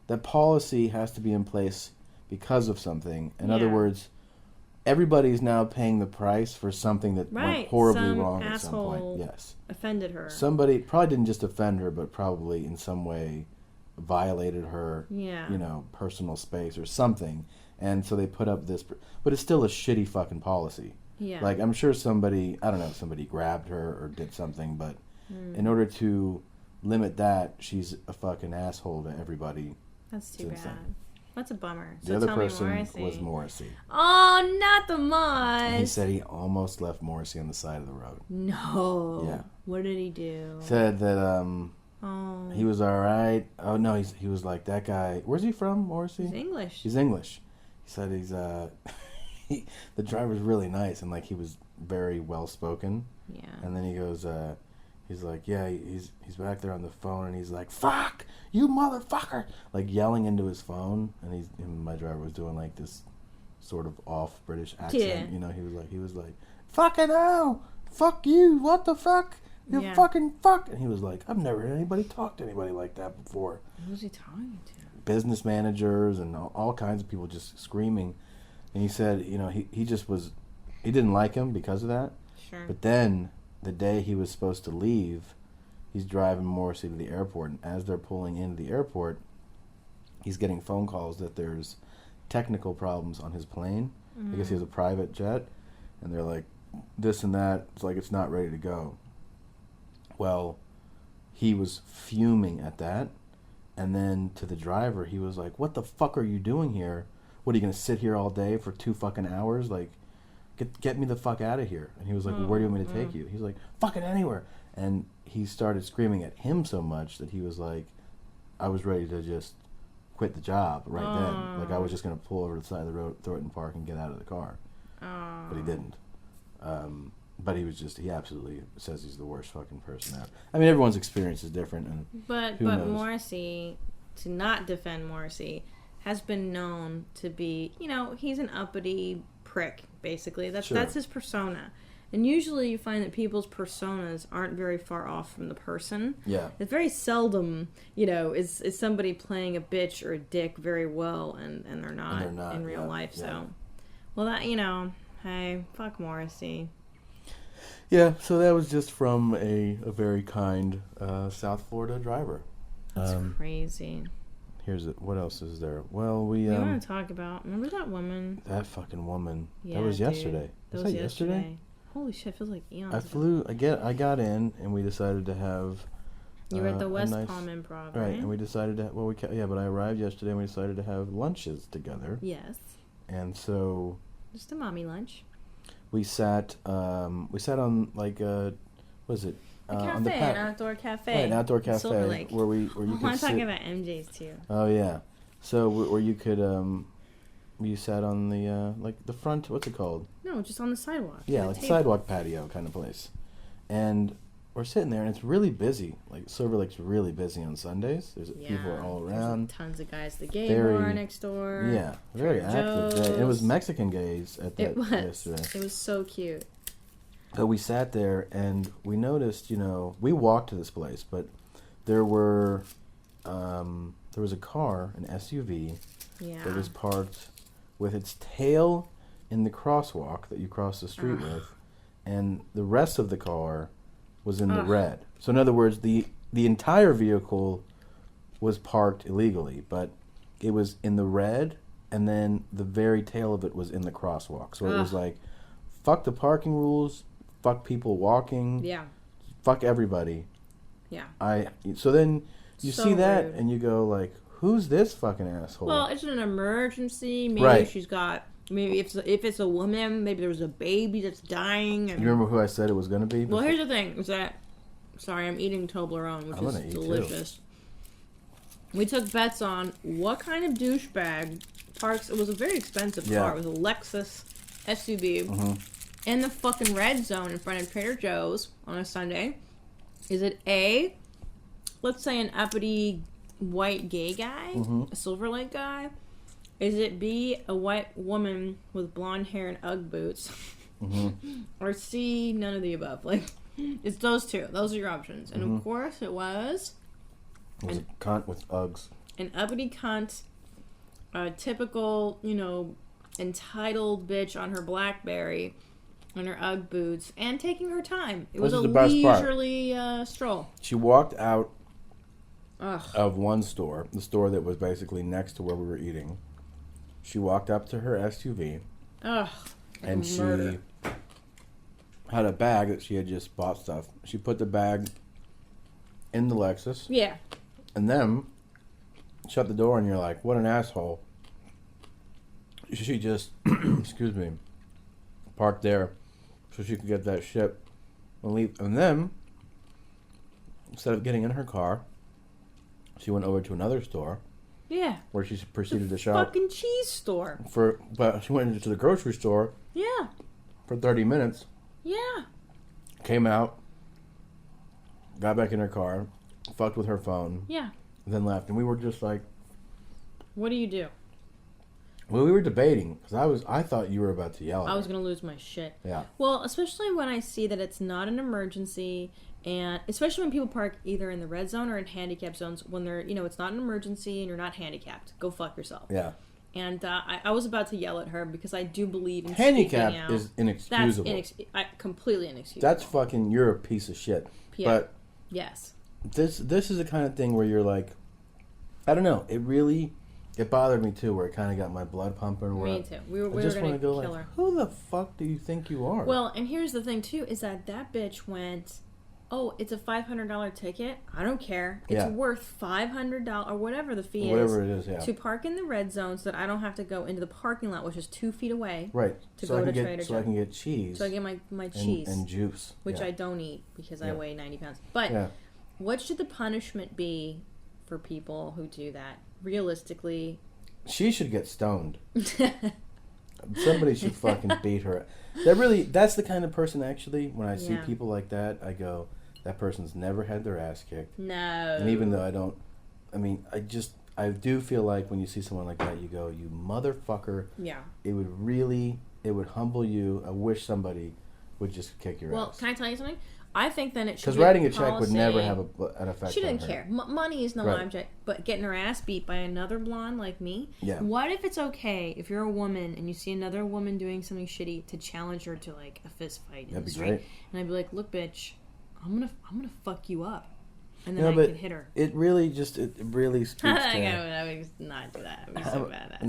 that policy has to be in place because of something. In other Yeah. words, everybody's now paying the price for something that went Right, horribly some wrong at some point. asshole Yes. offended her. Somebody probably didn't just offend her, but probably in some way violated her, Yeah. personal space or something. And so they put up this, but it's still a shitty fucking policy. Yeah. Like, I'm sure somebody grabbed her or did something, but in order to limit that, she's a fucking asshole to everybody. That's too It's bad. insane. That's a bummer. The So other tell me, person Morrissey. was Morrissey. Oh, not the And he Moss. said he almost left Morrissey on the side of the road. No. Yeah. What did he do? Said that Oh, he was all right. Oh no, he was like that guy. Where's he from, Morrissey? he's English. He's English. He said he's the driver's really nice and like he was very well spoken. Yeah. And then he goes, he's like, yeah, he's back there on the phone and he's like, fuck you, motherfucker, like yelling into his phone. And my driver was doing like this sort of off British accent. Yeah. He was like, fucking hell, fuck you, what the fuck, you Yeah. fucking fuck. And he was like, I've never heard anybody talk to anybody like that before. Who's he talking to? Business managers and all kinds of people just screaming. And he said, he just was, he didn't like him because of that. Sure. But then the day he was supposed to leave, he's driving Morrissey to the airport, and as they're pulling into the airport, he's getting phone calls that there's technical problems on his plane. I guess he has a private jet, and they're like, this and that. It's like it's not ready to go. Well, he was fuming at that, and then to the driver, he was like, "What the fuck are you doing here? What, are you gonna sit here all day for 2 fucking hours? Like, get me the fuck out of here!" And he was like, "Well, where do you want me to take you?" He's like, "Fucking anywhere!" And he started screaming at him so much that he was like, I was ready to just quit the job right then. Like, I was just going to pull over to the side of the road, throw it in park, and get out of the car. But he didn't. But he absolutely says he's the worst fucking person ever. I mean, everyone's experience is different. And but Morrissey, to not defend Morrissey, has been known to be, he's an uppity prick, basically. That's his persona. And usually you find that people's personas aren't very far off from the person. Yeah. It's very seldom, is somebody playing a bitch or a dick very well and they're not in real life. Yeah. So, well, that, hey, fuck Morrissey. Yeah, so that was just from a very kind South Florida driver. That's crazy. What else is there? Well, we want to talk about, remember that woman? That fucking woman. Yeah, that was yesterday. Was that yesterday? Holy shit, feels like eons. I got in, and we decided to have... You were at the West Palm Improv, right? And we decided to... but I arrived yesterday, and we decided to have lunches together. Yes. And so... Just a mommy lunch. We sat on, like, what is it? A cafe, on the an outdoor cafe. Right, an outdoor cafe. Silver Lake. Where you could I'm talking about MJ's, too. Oh, yeah. So, where you could... You sat on the, the front, what's it called? No, just on the sidewalk. Yeah, like sidewalk patio kind of place. And we're sitting there, and it's really busy. Like, Silver Lake's really busy on Sundays. There's people are all around. There's tons of guys at the gay bar next door. Yeah, very active day. It was Mexican gays at that yesterday. It was so cute. So we sat there, and we noticed, we walked to this place, but there was a car, an SUV, that was parked with its tail in the crosswalk that you cross the street with, and the rest of the car was in the red. So in other words, the entire vehicle was parked illegally, but it was in the red, and then the very tail of it was in the crosswalk. So it was like, fuck the parking rules, fuck people walking, fuck everybody. Yeah. So then you see that, and you go like, who's this fucking asshole? Well, it's an emergency. Maybe she's got... Maybe if it's a woman, maybe there was a baby that's dying. You remember who I said it was going to be? Well, here's the thing. Is that... Sorry, I'm eating Toblerone, which is delicious. Too. We took bets on what kind of douchebag parks... It was a very expensive car. It was a Lexus SUV in the fucking red zone in front of Trader Joe's on a Sunday. Is it A, let's say an uppity... white gay guy, a Silver Lake guy? Is it B, a white woman with blonde hair and Ugg boots? Or C, none of the above? Like, it's those two. Those are your options. And of course, it was a cunt with Uggs. An uppity cunt, a typical, entitled bitch on her BlackBerry and her Ugg boots, and taking her time. It was a leisurely stroll. She walked out of one store, the store that was basically next to where we were eating. She walked up to her SUV. And she had a bag that she had just bought stuff. She put the bag in the Lexus. Yeah. And then shut the door, and you're like, what an asshole. She just, excuse me, parked there so she could get that shit and leave. And then, instead of getting in her car, she went over to another store. Yeah. Where she proceeded to shop. Fucking cheese store. But she went into the grocery store. Yeah. For 30 minutes. Yeah. Came out. Got back in her car. Fucked with her phone. Yeah. Then left. And we were just like... What do you do? Well, we were debating. Because I thought you were about to yell at me. I was going to lose my shit. Yeah. Well, especially when I see that it's not an emergency... And especially when people park either in the red zone or in handicap zones when they're, it's not an emergency and you're not handicapped. Go fuck yourself. Yeah. And I was about to yell at her because I do believe in handicap is inexcusable. That's completely inexcusable. That's fucking, you're a piece of shit. Yeah. But yes. This is the kind of thing where you're like, I don't know. It really, It bothered me too, where it kind of got my blood pumping. Me too. We were just going want to to go kill like, her. who the fuck do you think you are? Well, and here's the thing too, is that bitch went, oh, it's a $500 ticket. I don't care. It's worth $500 or whatever the fee whatever it is, to park in the red zone so that I don't have to go into the parking lot, which is 2 feet away. Right. To go to Trader Joe's. So I can get cheese. So I get my cheese. And juice. Which I don't eat because I weigh 90 pounds. But what should the punishment be for people who do that? Realistically... She should get stoned. Somebody should fucking beat her. That's the kind of person, actually, when I see people like that, I go, that person's never had their ass kicked. No. And even though I do feel like when you see someone like that, you go, you motherfucker. Yeah. It would humble you. I wish somebody would just kick your ass. Well, can I tell you something? I think then it should be because writing a check would never have an effect. She didn't on her. care. Money is no object, but getting her ass beat by another blonde like me. Yeah. What if it's okay if you're a woman and you see another woman doing something shitty to challenge her to like a fist fight in the street? Great. And I'd be like, look, bitch, I'm gonna fuck you up, and then I could hit her. It really speaks to. I would not do that. I would so bad at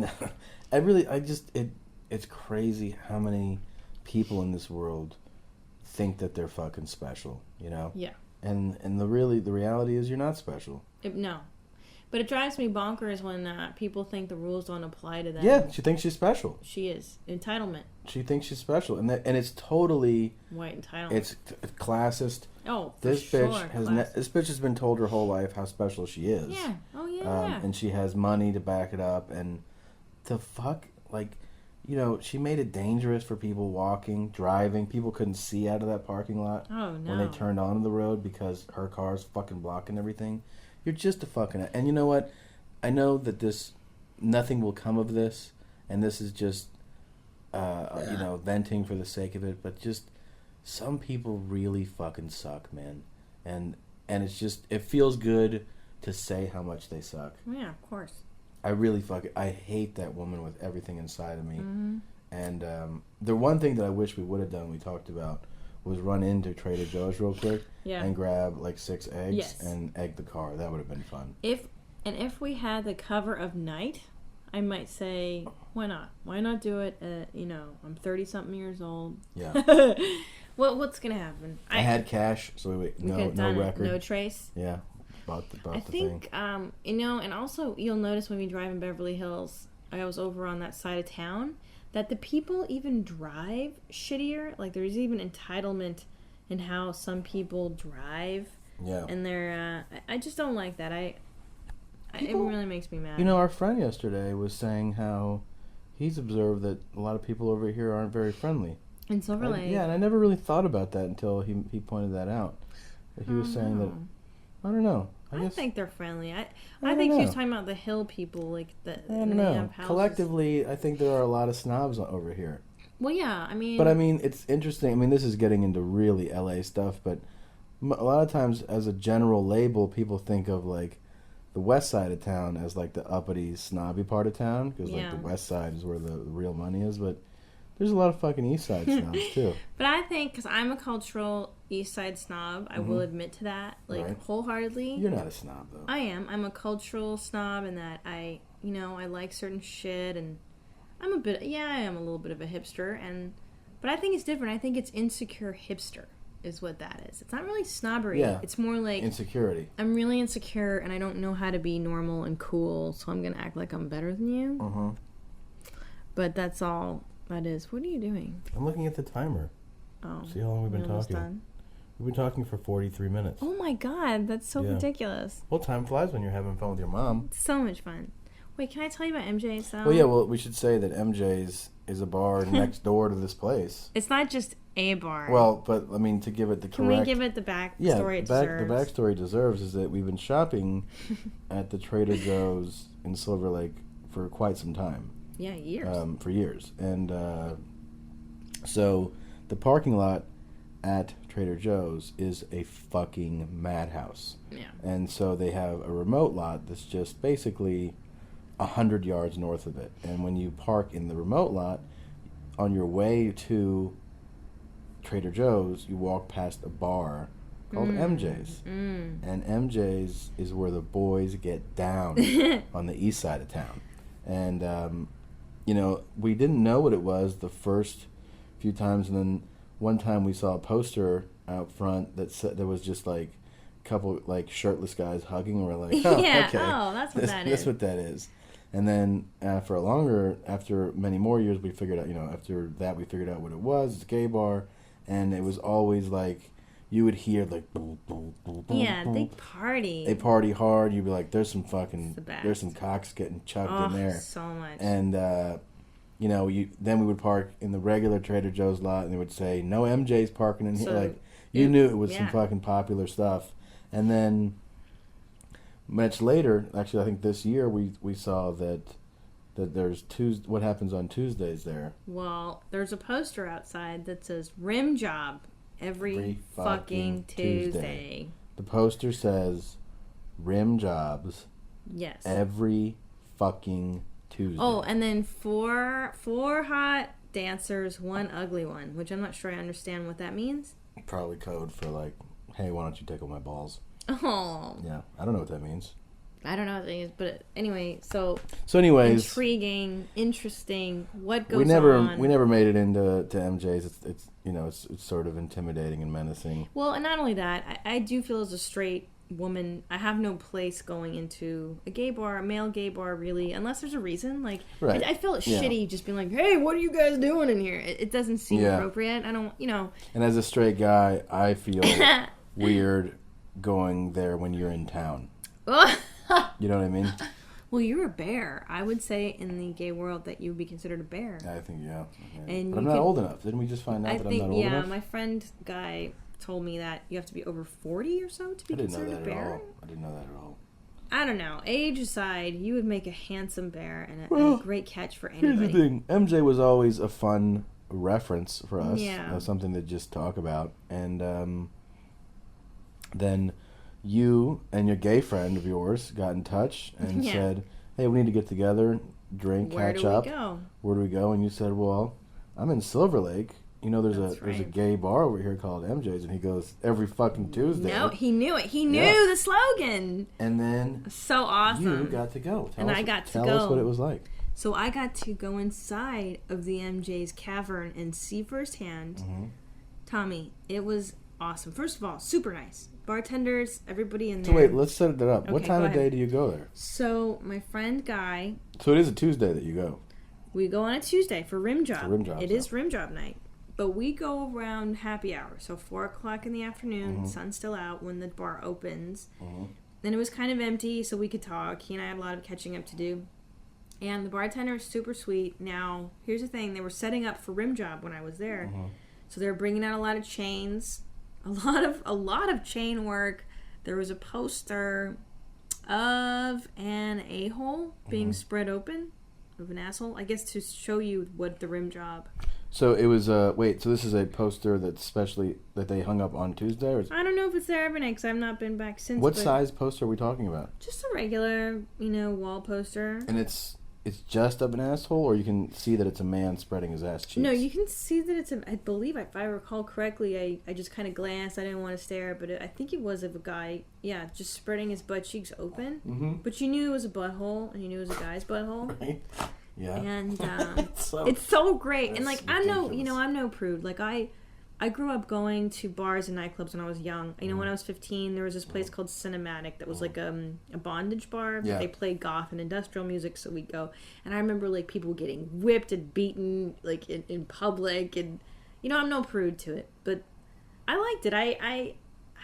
that. It's crazy how many people in this world think that they're fucking special, you know? Yeah. And the reality is you're not special. No. But it drives me bonkers when people think the rules don't apply to them. Yeah, she thinks she's special. She is. Entitlement. She thinks she's special. And it's totally... White entitlement. It's classist. Oh, this bitch has been told her whole life how special she is. Yeah. Oh, yeah. And she has money to back it up. And the fuck, like... You know, she made it dangerous for people walking, driving. People couldn't see out of that parking lot when they turned onto the road because her car's fucking blocking everything. You're just a fucking... And you know what? I know that nothing will come of this, and this is just, venting for the sake of it, but just some people really fucking suck, man. And it's just... It feels good to say how much they suck. Yeah, of course. I hate that woman with everything inside of me. Mm-hmm. And the one thing that I wish we would have done, we talked about, was run into Trader Joe's real quick and grab like 6 eggs and egg the car. That would have been fun. If we had the cover of night, I might say, why not? Why not do it? I'm 30-something years old. Yeah. What's gonna happen? I had cash, so no record, no trace. Yeah. I think, and also you'll notice when we drive in Beverly Hills, I was over on that side of town, that the people even drive shittier. Like, there's even entitlement in how some people drive. Yeah. And they're, I just don't like that. It really makes me mad. You know, our friend yesterday was saying how he's observed that a lot of people over here aren't very friendly. In Silver Lake. Yeah, and I never really thought about that until he pointed that out. He was saying that... I don't know. I think they're friendly. I think he was talking about the hill people, like I don't know. Collectively, I think there are a lot of snobs over here. Well, yeah, But it's interesting. This is getting into really LA stuff, but a lot of times, as a general label, people think of like the west side of town as like the uppity, snobby part of town, because like the west side is where the real money is. But there's a lot of fucking east side snobs too. But I think, because I'm a cultural east side snob, I will admit to that, wholeheartedly. You're not a snob though. I am. I'm a cultural snob in that I like certain shit, and I am a little bit of a hipster, but I think it's different. I think it's insecure hipster is what that is. It's not really snobbery. Yeah. It's more like insecurity. I'm really insecure, and I don't know how to be normal and cool, so I'm gonna act like I'm better than you. But that's all. That is. What are you doing? I'm looking at the timer. Oh. See how long we've been talking? Done? We've been talking for 43 minutes. Oh my god, that's so ridiculous. Well, time flies when you're having fun with your mom. It's so much fun. Wait, can I tell you about MJ's though? Well, yeah, we should say that MJ's is a bar next door to this place. It's not just a bar. Well, but to give it the correct... Can we give it the backstory it deserves? The backstory it deserves is that we've been shopping at the Trader Joe's in Silver Lake for quite some time. Yeah, years. For years. And so the parking lot at Trader Joe's is a fucking madhouse. Yeah. And so they have a remote lot that's just basically 100 yards north of it. And when you park in the remote lot, on your way to Trader Joe's, you walk past a bar called MJ's. And MJ's is where the boys get down on the east side of town. And we didn't know what it was the first few times, and then one time we saw a poster out front that said there was just like a couple like shirtless guys hugging, and we're like, oh, yeah, okay, that's what that is. That's what that is. And then after many more years, we figured out, after that we figured out what it was. It's a gay bar, and it was always like, you would hear like, boom, boom, boom, boom. Yeah, they party. They party hard. You'd be like, there's some cocks getting chucked in there. So much. And, then we would park in the regular Trader Joe's lot, and they would say, no MJ's parking in here. Like, you knew it was some fucking popular stuff. And then much later, actually, I think this year, we saw that there's what happens on Tuesdays there. Well, there's a poster outside that says Rim Job every fucking Tuesday. The poster says Rim Jobs. Yes. Every fucking Tuesday. Oh, and then four hot dancers, one ugly one, which I'm not sure I understand what that means. Probably code for like, hey, why don't you tickle my balls? Oh. Yeah, I don't know what that means. I don't know what that means, but anyway, so anyways, intriguing, interesting. What goes on? We never made it into MJ's. It's sort of intimidating and menacing. Well, and not only that, I do feel as a straight woman, I have no place going into a gay bar, a male gay bar, really, unless there's a reason. Like, right. I feel shitty just being like, hey, what are you guys doing in here? It doesn't seem appropriate. I don't, And as a straight guy, I feel weird going there when you're in town. You know what I mean? Well, you're a bear. I would say in the gay world that you would be considered a bear. I think, yeah. And but I'm not old enough. Didn't we just find out that I'm not old enough? Yeah, my friend guy told me that you have to be over 40 or so to be considered a bear. I didn't know that at all. I don't know. Age aside, you would make a handsome bear and a great catch for anybody. Here's the thing. MJ was always a fun reference for us. Yeah. Something to just talk about. And then you and your gay friend of yours got in touch and said, hey, we need to get together, drink, catch up. Where do we go? And you said, well, I'm in Silver Lake. There's a gay bar over here called MJ's, and he goes every fucking Tuesday. No, he knew it. He knew the slogan. And then so awesome. You got to go. Tell us what it was like. So I got to go inside of the MJ's cavern and see firsthand. Mm-hmm. Tommy, it was awesome. First of all, super nice. Bartenders, everybody in there. So wait, let's set it up. Okay, what time of day do you go there? So my friend Guy. So it is a Tuesday that you go. We go on a Tuesday for Rim Job. It is Rim Job night. But we go around happy hour. So 4 o'clock in the afternoon, mm-hmm. sun's still out when the bar opens. Mm-hmm. And it was kind of empty, so we could talk. He and I had a lot of catching up to do. And the bartender is super sweet. Now, here's the thing. They were setting up for Rim Job when I was there. Mm-hmm. So they were bringing out a lot of chains. A lot of chain work. There was a poster of an a-hole being spread open, of an asshole, I guess to show you what the Rim Job. So it was so this is a poster that they hung up on Tuesday? Or I don't know if it's there every night because I've not been back since. What size poster are we talking about? Just a regular, wall poster. And it's just up an asshole, or you can see that it's a man spreading his ass cheeks? No, you can see that it's I believe, if I recall correctly, I just kind of glanced. I didn't want to stare, but I think it was of a guy, just spreading his butt cheeks open. Mm-hmm. But you knew it was a butthole, and you knew it was a guy's butthole. Right. Yeah. And it's so great. And, I'm no prude. Like, I grew up going to bars and nightclubs when I was young. When I was 15, there was this place called Cinematic that was like a bondage bar. Yeah. They played goth and industrial music, so we'd go. And I remember people getting whipped and beaten in public. And I'm no prude to it, but I liked it. I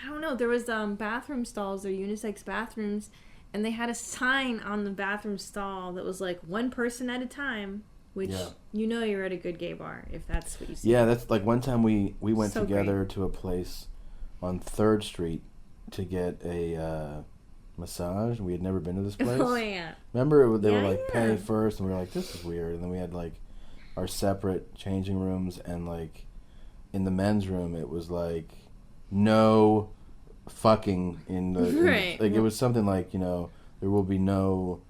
don't know. There was bathroom stalls, they're unisex bathrooms, and they had a sign on the bathroom stall that was like one person at a time. Which, you're at a good gay bar, if that's what you see. Yeah, that's like one time we went together to a place on 3rd Street to get a massage. We had never been to this place. Oh, yeah. Remember, they were pay first, and we were like, this is weird. And then we had our separate changing rooms, and in the men's room, it was no fucking in the... Right. It was something there will be no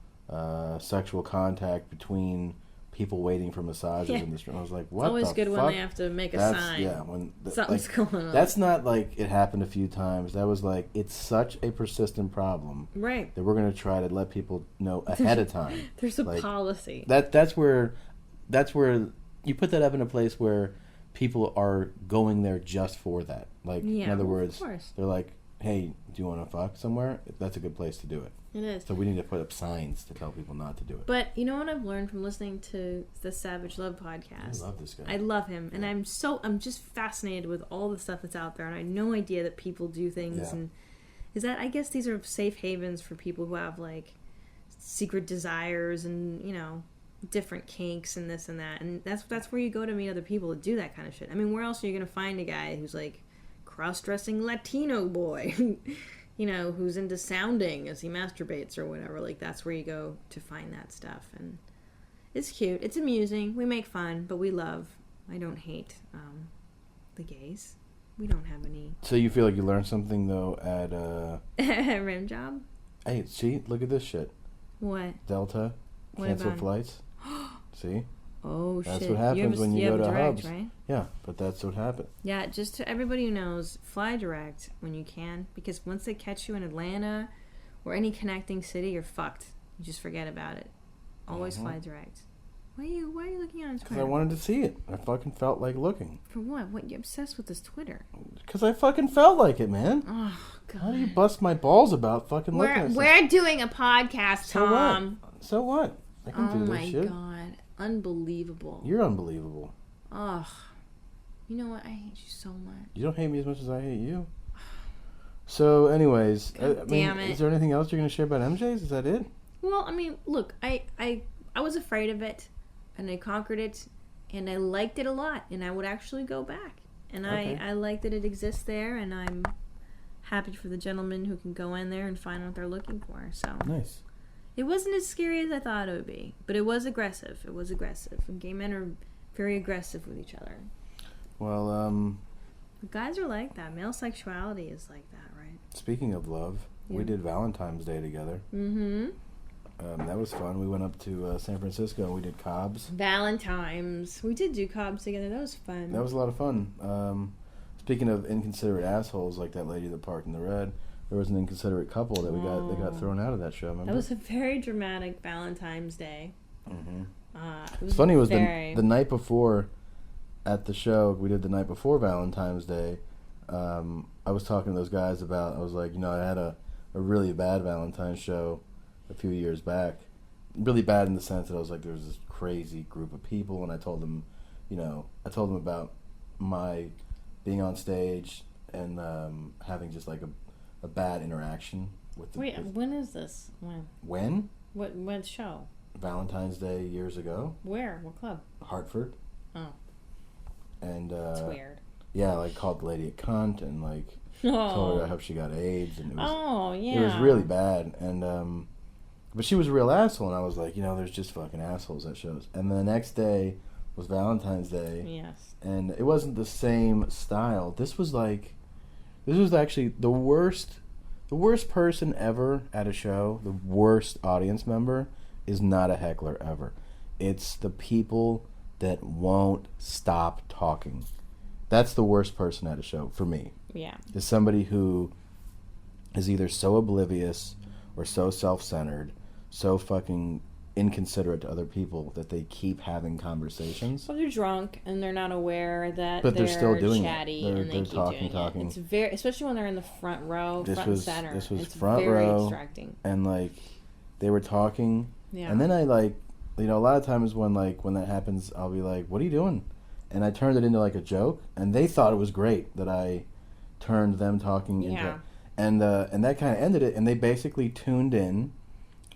sexual contact between people waiting for massages in this room. I was like, what? It's always the good fuck? when they have to make a sign. Yeah, when Something's going on. That's not like it happened a few times. That was like it's such a persistent problem, right? That we're gonna try to let people know ahead of time. There's a policy. That's where you put that up in a place where people are going there just for that. Like in other words, they're like, hey, do you want to fuck somewhere? That's a good place to do it. It is. So we need to put up signs to tell people not to do it. But you know what I've learned from listening to the Savage Love podcast? I love this guy. I love him. And I'm just fascinated with all the stuff that's out there. And I had no idea that people do things. Yeah. And is that, I guess these are safe havens for people who have, like, secret desires and, you know, different kinks and this and that. And that's where you go to meet other people to do that kind of shit. I mean, where else are you going to find a guy who's, like, cross-dressing Latino boy? You know, who's into sounding as he masturbates or whatever. Like, that's where you go to find that stuff. And it's cute. It's amusing. We make fun, but we love. I don't hate the gays. We don't have any. So you feel like you learned something, though, at... Rim job? Hey, see? Look at this shit. What? Delta. What Cancel about flights. See? Oh, that's shit. What happens when you go to direct, hubs. Right? Yeah, but that's what happened. Yeah, just to everybody who knows, fly direct when you can, because once they catch you in Atlanta or any connecting city, you're fucked. You just forget about it. Always fly direct. Why are you looking on Twitter? Because I wanted to see it. I fucking felt like looking. For what? What, you're obsessed with this Twitter? Because I fucking felt like it, man. Oh, God. How do you bust my balls about fucking looking at We're doing a podcast, Tom. So what? I can do this shit. Oh, my God. Unbelievable. You're unbelievable. Ugh. You know what? I hate you so much. You don't hate me as much as I hate you. So, anyways, Damn it. Is there anything else you're going to share about MJ's? Is that it? Well, I mean, look, I was afraid of it, and I conquered it, and I liked it a lot, and I would actually go back. And okay. I like that it exists there, and I'm happy for the gentleman who can go in there and find what they're looking for. So nice. It wasn't as scary as I thought it would be, but it was aggressive. And gay men are very aggressive with each other. Well, Guys are like that. Male sexuality is like that, right? Speaking of love, we did Valentine's Day together. Mm-hmm. That was fun. We went up to San Francisco and we did Cobb's. Valentine's. We did do Cobb's together. That was fun. That was a lot of fun. Speaking of inconsiderate assholes, like that lady that parked in the red, there was an inconsiderate couple that they got thrown out of that show. Remember? That was a very dramatic Valentine's Day. Mm-hmm. It's funny. It was the night before at the show. We did the night before Valentine's Day. I was talking to those guys about. I was like, I had a really bad Valentine's show a few years back. Really bad in the sense that I was like, there was this crazy group of people, and I told them, about my being on stage and having just like a bad interaction with the... Wait, when is this? When? What show? Valentine's Day years ago. Where? What club? Hartford. Oh. And that's weird. Yeah, like called the lady a cunt and like told her I hope she got AIDS, and it was it was really bad. And but she was a real asshole, and I was like, there's just fucking assholes at shows. And the next day was Valentine's Day. Yes. And it wasn't the same style. This was actually the worst person ever at a show. The worst audience member is not a heckler ever. It's the people that won't stop talking. That's the worst person at a show for me. Yeah. Is somebody who is either so oblivious or so self-centered, so fucking inconsiderate to other people that they keep having conversations. Well, they're drunk and they're not aware that but they're still doing chatty it. and they keep talking. It's very, especially when they're in the front row, front and center. This was it's front very row, distracting. And like they were talking, and then I like, a lot of times when that happens, I'll be like, "What are you doing?" And I turned it into like a joke, and they thought it was great that I turned them talking into, and that kind of ended it, and they basically tuned in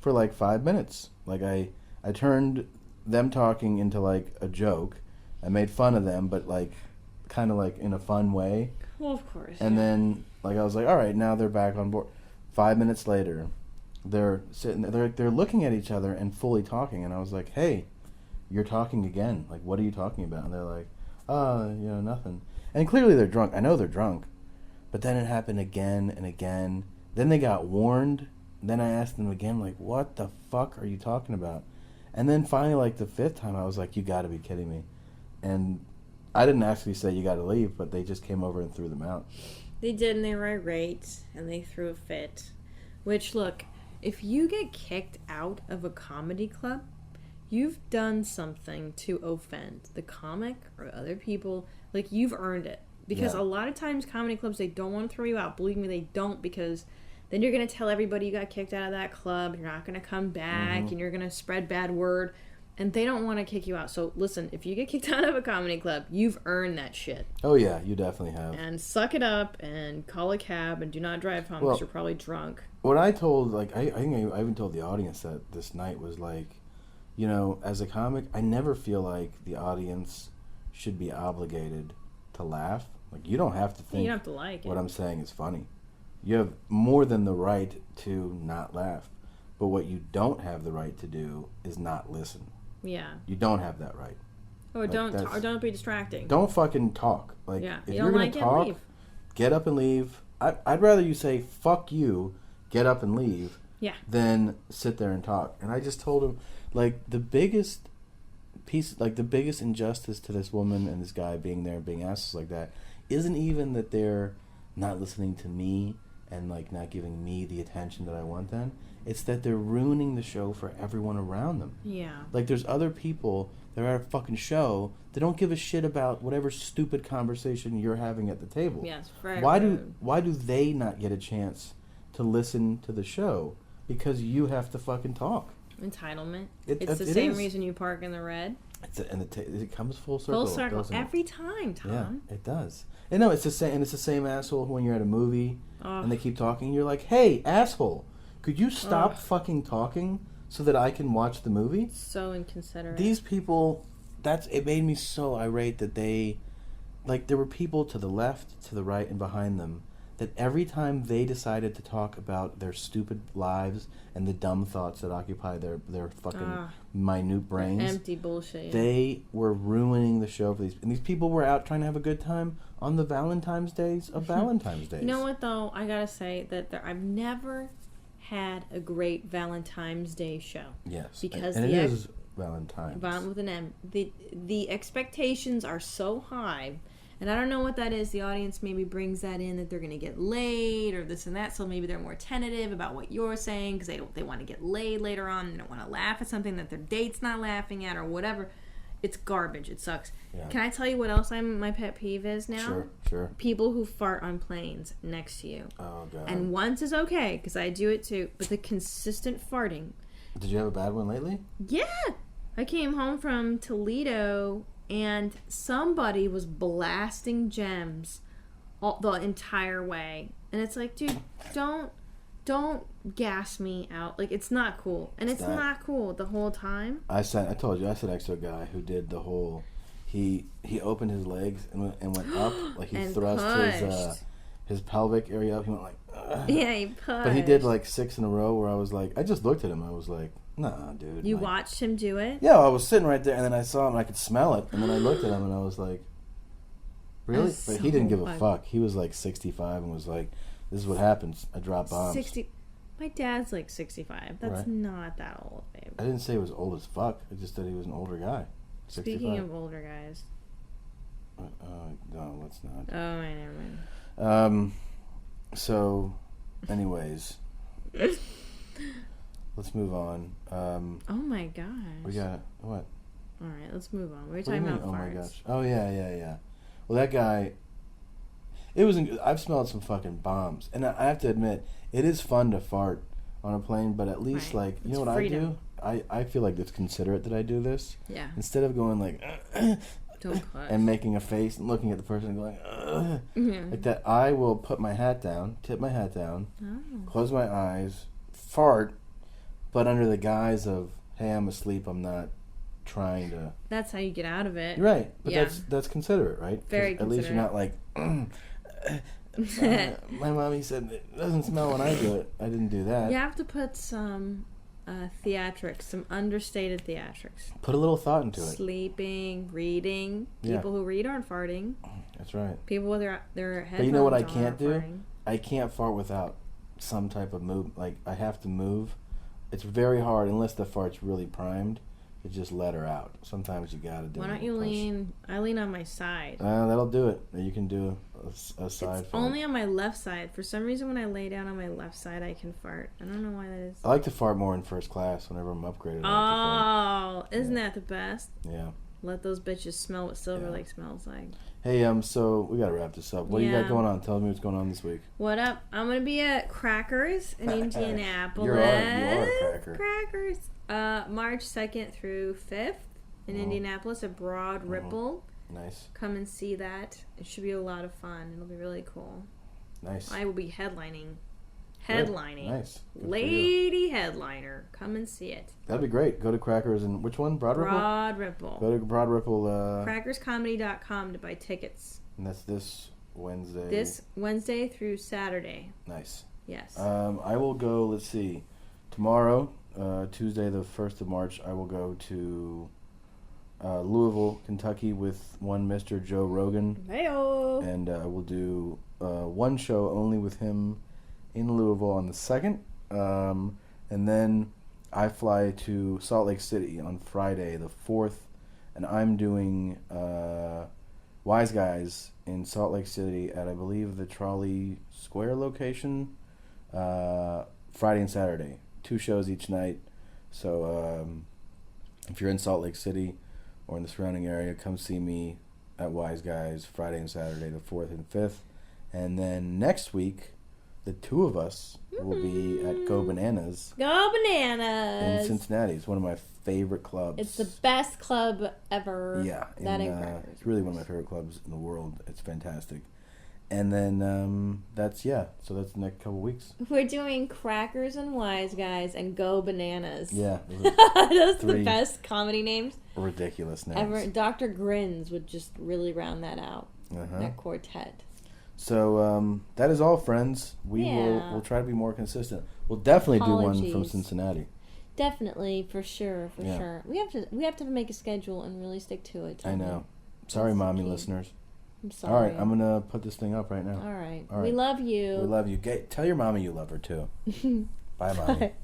for like 5 minutes. Like I turned them talking into like a joke. I made fun of them, but like kind of like in a fun way. Well, of course. And then like I was like, all right, now they're back on board. 5 minutes later, they're sitting there, they're looking at each other and fully talking, and I was like, hey, you're talking again. Like, what are you talking about? And they're like, nothing. And clearly they're drunk. I know they're drunk. But then it happened again and again. Then they got warned. Then I asked them again, like, what the fuck are you talking about? And then finally, like the 5th time, I was like, you got to be kidding me. And I didn't actually say you got to leave, but they just came over and threw them out. They did, and they were irate, and they threw a fit. Which, look, if you get kicked out of a comedy club, you've done something to offend the comic or other people. Like, you've earned it. Because a lot of times comedy clubs, they don't want to throw you out. Believe me, they don't, because then you're going to tell everybody you got kicked out of that club. You're not going to come back, and you're going to spread bad word. And they don't want to kick you out. So, listen, if you get kicked out of a comedy club, you've earned that shit. Oh, yeah, you definitely have. And suck it up and call a cab and do not drive home because you're probably drunk. What I told, like, I think I even told the audience that this night was like, you know, as a comic, I never feel like the audience should be obligated to laugh. Like, you don't have to think you don't have to like what it. I'm saying is funny. You have more than the right to not laugh. But what you don't have the right to do is not listen. Yeah. You don't have that right. Or Like, don't be distracting. Don't fucking talk. Like, Yeah. if You you're don't going like to it, talk, leave. get up and leave. I'd rather you say, fuck you, get up and leave, than sit there and talk. And I just told him, like, the biggest injustice to this woman and this guy being there and being assholes like that isn't even that they're not listening to me and, like, not giving me the attention that I want then. It's that they're ruining the show for everyone around them. Yeah. Like, there's other people that are at a fucking show that don't give a shit about whatever stupid conversation you're having at the table. Yeah, it's very Why rude. do they not get a chance to listen to the show? Because you have to fucking talk. Entitlement. It the same is. reason you park in the red. It comes full circle. Full circle. doesn't it? Every time, Tom. Yeah, it does. And no, it's the same. And it's the same asshole when you're at a movie Oh. and they keep talking. You're like, hey, asshole, could you stop fucking talking so that I can watch the movie? So inconsiderate. These people, it made me so irate that they, like, there were people to the left, to the right, and behind them that every time they decided to talk about their stupid lives and the dumb thoughts that occupy their fucking minute brains, empty bullshit. they were ruining the show for these. And these people were out trying to have a good time on the Valentine's days of Valentine's Days. You know what, though? I gotta say that I've never had a great Valentine's Day show. Yes. Because and it is Valentine's. With an M. The expectations are so high. And I don't know what that is. The audience maybe brings that in, that they're going to get laid or this and that. So maybe they're more tentative about what you're saying because they want to get laid later on. They don't want to laugh at something that their date's not laughing at or whatever. It's garbage. It sucks. Yeah. Can I tell you what else my pet peeve is now? Sure. People who fart on planes next to you. Oh, God. And once is okay because I do it too. But the consistent farting. Did you have a bad one lately? Yeah. I came home from Toledo and somebody was blasting Gems the entire way. And it's like, dude, don't gas me out. Like, it's not cool. And it's not cool the whole time. I told you, I sat next to a guy who did the whole, he opened his legs and went up, like he thrust his pelvic area up. He went like, ugh. Yeah, he pushed. But he did like 6 in a row where I was like, I just looked at him. I was like, nah, dude. You watched him do it? Yeah, I was sitting right there, and then I saw him, and I could smell it, and then I looked at him, and I was like, really? But he didn't give a fuck. He was like 65 and was like, this is what happens. I drop bombs. 60. My dad's like 65. That's not that old, babe. I didn't say he was old as fuck. I just said he was an older guy. 65. Speaking of older guys. No, let's not. Oh, I never mind. So, anyways. Let's move on. Oh my gosh. We got what? All right, let's move on. We were talking about farts. Oh my gosh. Oh yeah. Well, that guy. I've smelled some fucking bombs, and I have to admit, it is fun to fart on a plane. But at least, like, you know what freedom. I do? I feel like it's considerate that I do this. Yeah. Instead of going like, don't push. And making a face and looking at the person and going, like that, I will put my hat down, tip my hat down, close my eyes, fart. But under the guise of, hey, I'm asleep, I'm not trying to... That's how you get out of it. Right. But that's considerate, right? Very considerate. At least you're not like, my mommy said it doesn't smell when I do it. I didn't do that. You have to put some theatrics, some understated theatrics. Put a little thought into it. Sleeping, reading. People who read aren't farting. That's right. People with their headphones. But you know what I can't do? Farting. I can't fart without some type of move. Like, I have to move. It's very hard, unless the fart's really primed, to just let her out. Sometimes you gotta do. Why don't you lean? I lean on my side. That'll do it. You can do a side. It's only on my left side. For some reason, when I lay down on my left side, I can fart. I don't know why that is. I like to fart more in first class whenever I'm upgraded. Oh, isn't that the best? Yeah. Let those bitches smell what Silver Lake smells like. Hey, so we gotta wrap this up. What do you got going on? Tell me what's going on this week. What up? I'm gonna be at Crackers in Indianapolis. You are a cracker. Crackers. March 2nd through 5th in Indianapolis at Broad Ripple. Nice. Come and see that. It should be a lot of fun. It'll be really cool. Nice. I will be headlining. Good. Nice. Good Lady headliner. Come and see it. That'd be great. Go to Crackers and which one? Broad Ripple? Broad Ripple. Go to Broad Ripple. Crackerscomedy.com to buy tickets. And that's this Wednesday. This Wednesday through Saturday. Nice. Yes. I will go, let's see. Tomorrow, Tuesday the 1st of March, I will go to Louisville, Kentucky with one Mr. Joe Rogan. Hey-o. And I will do one show only with him in Louisville on the 2nd. And then I fly to Salt Lake City on Friday the 4th. And I'm doing Wise Guys in Salt Lake City at, I believe, the Trolley Square location. Friday and Saturday. 2 shows each night. So if you're in Salt Lake City or in the surrounding area, come see me at Wise Guys Friday and Saturday the 4th and 5th. And then next week, the 2 of us will be at Go Bananas. Go Bananas! In Cincinnati. It's one of my favorite clubs. It's the best club ever. Yeah. It's really one of my favorite clubs in the world. It's fantastic. And then so that's the next couple weeks. We're doing Crackers and Wise Guys and Go Bananas. Yeah. Those are the best comedy names. Ridiculous names. Ever. Dr. Grins would just really round that out. That quartet. So that is all, friends. We'll try to be more consistent. We'll definitely do one from Cincinnati. Definitely, for sure. We have to make a schedule and really stick to it. I know. Sorry, mommy listeners. I'm sorry. All right, I'm gonna put this thing up right now. All right. We love you. We love you. Tell your mommy you love her too. Bye, mommy.